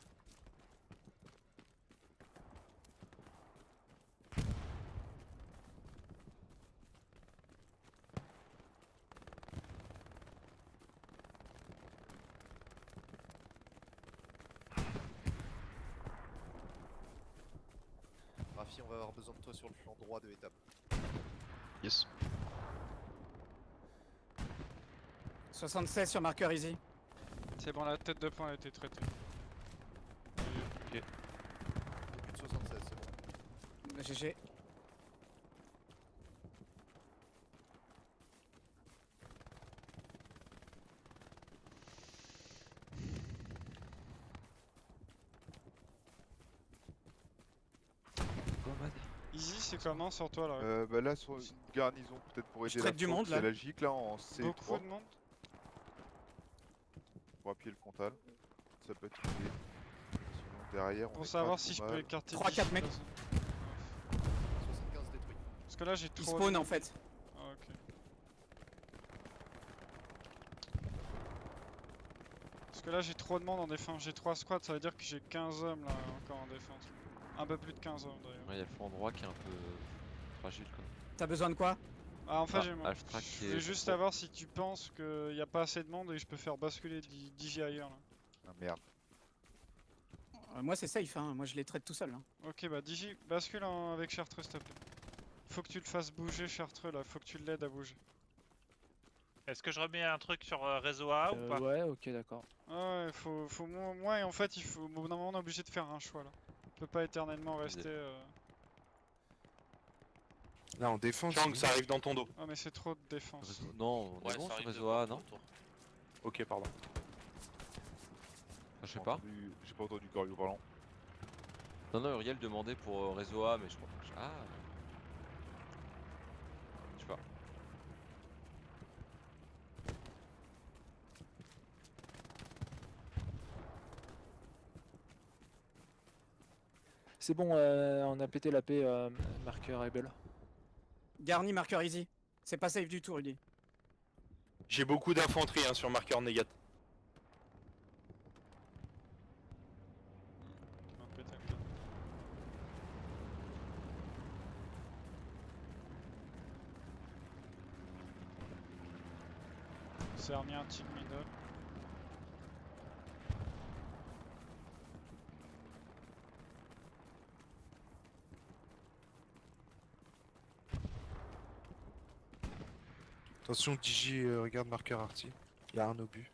Rafi, on va avoir besoin de toi sur le flanc droit de étape. Yes. 76 sur marqueur easy. C'est bon, la tête de pont a été traitée. Ok. Plus de 76, c'est bon. GG. Easy, c'est comment sur toi là? Bah là, sur une garnison, peut-être pour aider traite la du Fox, monde, c'est là. la GIC là en C3. Beaucoup de monde. Pour appuyer le frontal. Ça peut être une idée. Sinon, derrière, on Pour est savoir pas si je trop peux mal. écarter 3-4 Digi, mecs. là. 75 détruits. Parce que là j'ai Il trop. spawn en fait. Ah, ok. Parce que là j'ai trop de monde en défense, j'ai 3 squads, ça veut dire que j'ai 15 hommes là encore en défense. Un peu plus de 15 hommes d'ailleurs. Ouais, il y a le flanc droit qui est un peu fragile quoi. T'as besoin de quoi? Ah en fait Alpha qui je est voulais juste trop. savoir si tu penses qu'il n'y a pas assez de monde et je peux faire basculer Digi ailleurs là. Ah merde. Moi c'est safe, hein. Moi je les traite tout seul. Hein. Ok bah Digi, bascule avec Chartreux s'il te plaît. Faut que tu le fasses bouger Chartreux là, faut que tu l'aides à bouger. Est-ce que je remets un truc sur réseau A ou pas? Ouais, ok, d'accord. Ah ouais, faut moi et en fait il faut. Au bout d'un moment on est obligé de faire un choix là. On peut pas éternellement rester. Là, en défense. Chang, ça arrive dans ton dos. Ah mais c'est trop de défense. Non, on est bon sur réseau A, non? Ok, pardon. Je sais pas. J'ai pas entendu Corio parlant. Non, Uriel demandait pour réseau A, mais je crois que. Ah. Je sais pas. C'est bon, on a pété la paix, marqueur Rebel. Garni, marqueur easy. C'est pas safe du tout, Rudy. J'ai beaucoup d'infanterie hein, sur marqueur négat. On va péter un câble. Sermien, team middle. Attention, Digi, regarde marqueur arty. Il y a un obus.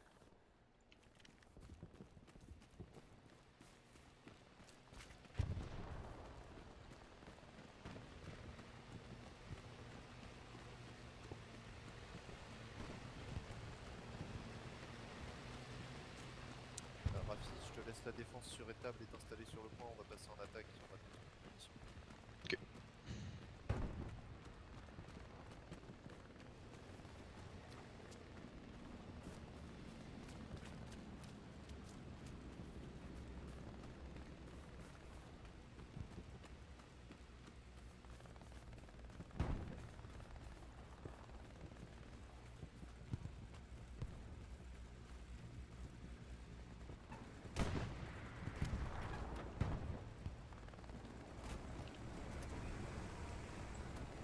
Rafi, je te laisse la défense sur étable et t'installer sur le point, on va passer en attaque. On va tout de suite. Ok.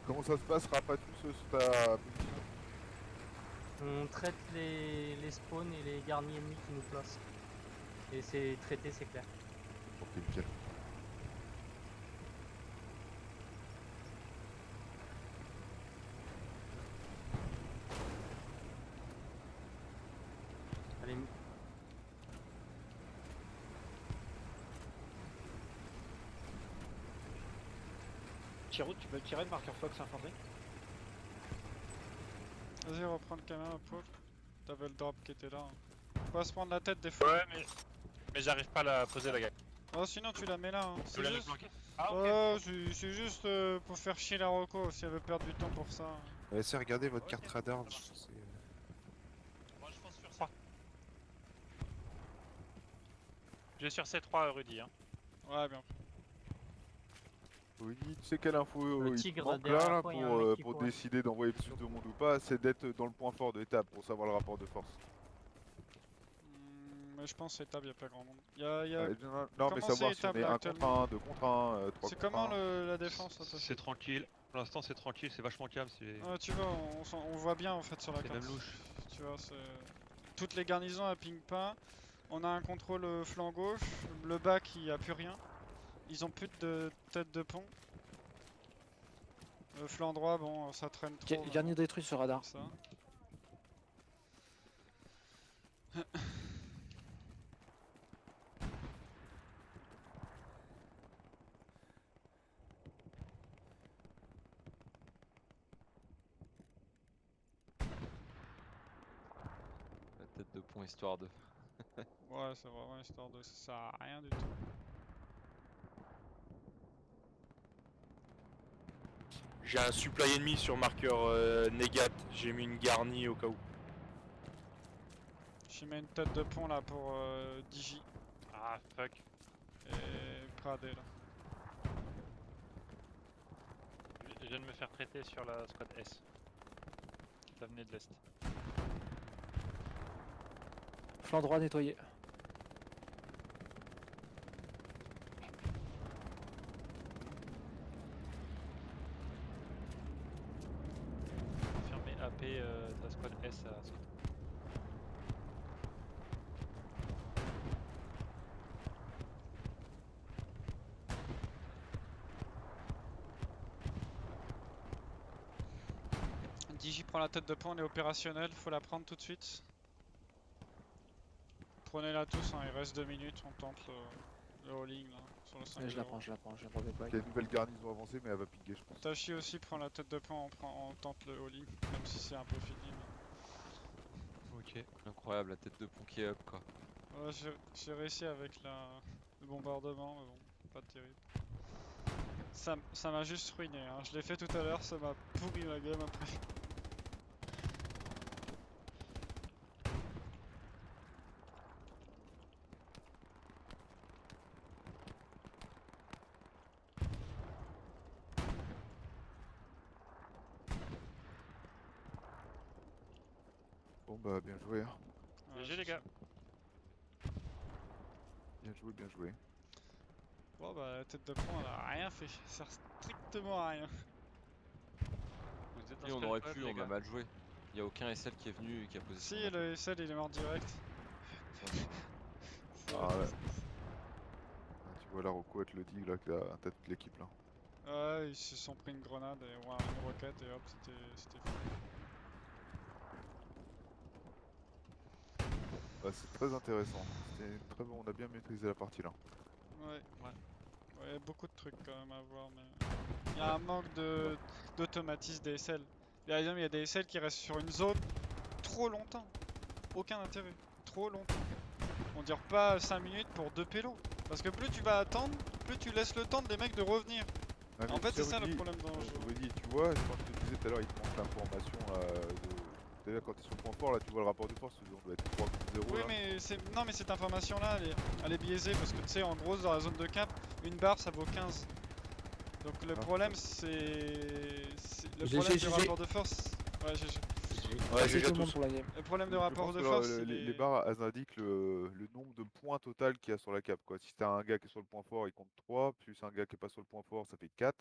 Comment ça se passe, Rapatus, sur ta position? On traite les spawns et les garnis ennemis qui nous placent. Et c'est traité, c'est clair. Ok, nickel. Allez, Chiro, tu peux tirer le marqueur Fox infanterie? Vas-y, reprends le caméra, Paul. T'avais le drop qui était là. On va se prendre la tête des fois. Ouais, mais j'arrive pas à la poser la gueule. Oh, sinon tu la mets là. Hein. Tu C'est la mets juste... planquée. Ah, ok. Oh, c'est juste pour faire chier la Rocco si elle veut perdre du temps pour ça. Laissez regarder votre carte radar. C'est- Moi je pense sur ça. Je vais sur C3 Rudy. Hein. Ouais, bien. Oui, tu sais quelle info Le il te tigre manque derrière là, toi, il y a un mec qui pour court. décider d'envoyer plus de monde ou pas, c'est d'être dans le point fort de l'étape pour savoir le rapport de force. Mais je pense que étable, y'a pas grand monde. Y a... Non, mais Comment savoir c'est si on étable, est là, 1 actuellement contre 1, 2 contre 1, 3 C'est contre comment 1. la défense là, C'est tranquille. Pour l'instant, c'est tranquille, c'est vachement calme. Ouais, tu vois, on voit bien en fait sur la C'est carte. même louche. Tu vois, toutes les garnisons elles ping pas. On a un contrôle flanc gauche. Le bac il y a plus rien. Ils ont plus de tête de pont. Flanc droit, bon, ça traîne trop. Garni détruit sur radar. Ça. La tête de pont histoire de. Ouais, c'est vraiment histoire de. Ça sert à rien du tout. J'ai un supply ennemi sur marqueur négat. J'ai mis une garnie au cas où. J'ai mis une tête de pont là pour Digi Ah fuck. et Pradé là. Je viens de me faire traiter sur la squad S. Ça venait de l'Est. Flanc droit nettoyé. Confirmé AP de la squad S à Squad. Digi prend la tête de pont, on est opérationnel, faut la prendre tout de suite. Prenez-la tous, hein, il reste 2 minutes, on tente le all-in là, sur le 5 Je la prends, je me remets pas. Il y a une nouvelle garnison avancée, mais elle va pinguer, je pense. Tachi aussi prend la tête de pont, on tente le all-in, même si c'est un peu fini. Ok. Incroyable, la tête de pont qui est up quoi. Mais... Ouais, j'ai réussi avec le bombardement, mais bon, pas terrible. Ça m'a juste ruiné, hein. Je l'ai fait tout à l'heure, ça m'a pourri ma game après. Bon bah bien joué. Hein. Ouais, GG les gars. Bien joué, bien joué. Bon bah la tête de pont elle a rien fait, ça sert strictement à rien. Vous êtes dans Et ce on aurait code, pu, les on a gars. mal joué. Il y a aucun SL qui est venu et qui a posé son Si bateau. le SL il est mort direct. Ah ouais. Ah, tu vois là, Rocco, elle te le dit là, que t'as toute l'équipe là. Ouais, ils se sont pris une grenade et ouais, une roquette et hop, c'était fini. Bah, c'est très intéressant. C'était très bon, on a bien maîtrisé la partie là. Ouais. Ouais, beaucoup de trucs quand même à voir, mais il y a un manque de d'automatisme des SL. Par exemple, il y a des SL qui restent sur une zone trop longtemps. Aucun intérêt. Trop longtemps. On dure pas 5 minutes pour 2 pélos. Parce que plus tu vas attendre, plus tu laisses le temps des mecs de revenir. Ah, mais En fait, tu sais, c'est ça le Rudy, problème dans le jeu. Rudy, tu vois, quand je te disais tout à l'heure, il te manque l'information là. D'ailleurs, quand tu es sur le point fort, là, tu vois le rapport de force, on doit être 3 contre 0 Oui, là. mais non, mais cette information là, elle est biaisée parce que tu sais, en gros, dans la zone de cap, une barre ça vaut 15. Donc le problème, c'est. Le GG, problème du GG. rapport de force. Ouais, GG. Ouais, Merci tout le monde pour la game. Le problème de Je rapport pense de que force, les, c'est les barres, elles indiquent le nombre de points total qu'il y a sur la cap, quoi. Si t'as un gars qui est sur le point fort, il compte 3, plus un gars qui est pas sur le point fort, ça fait 4.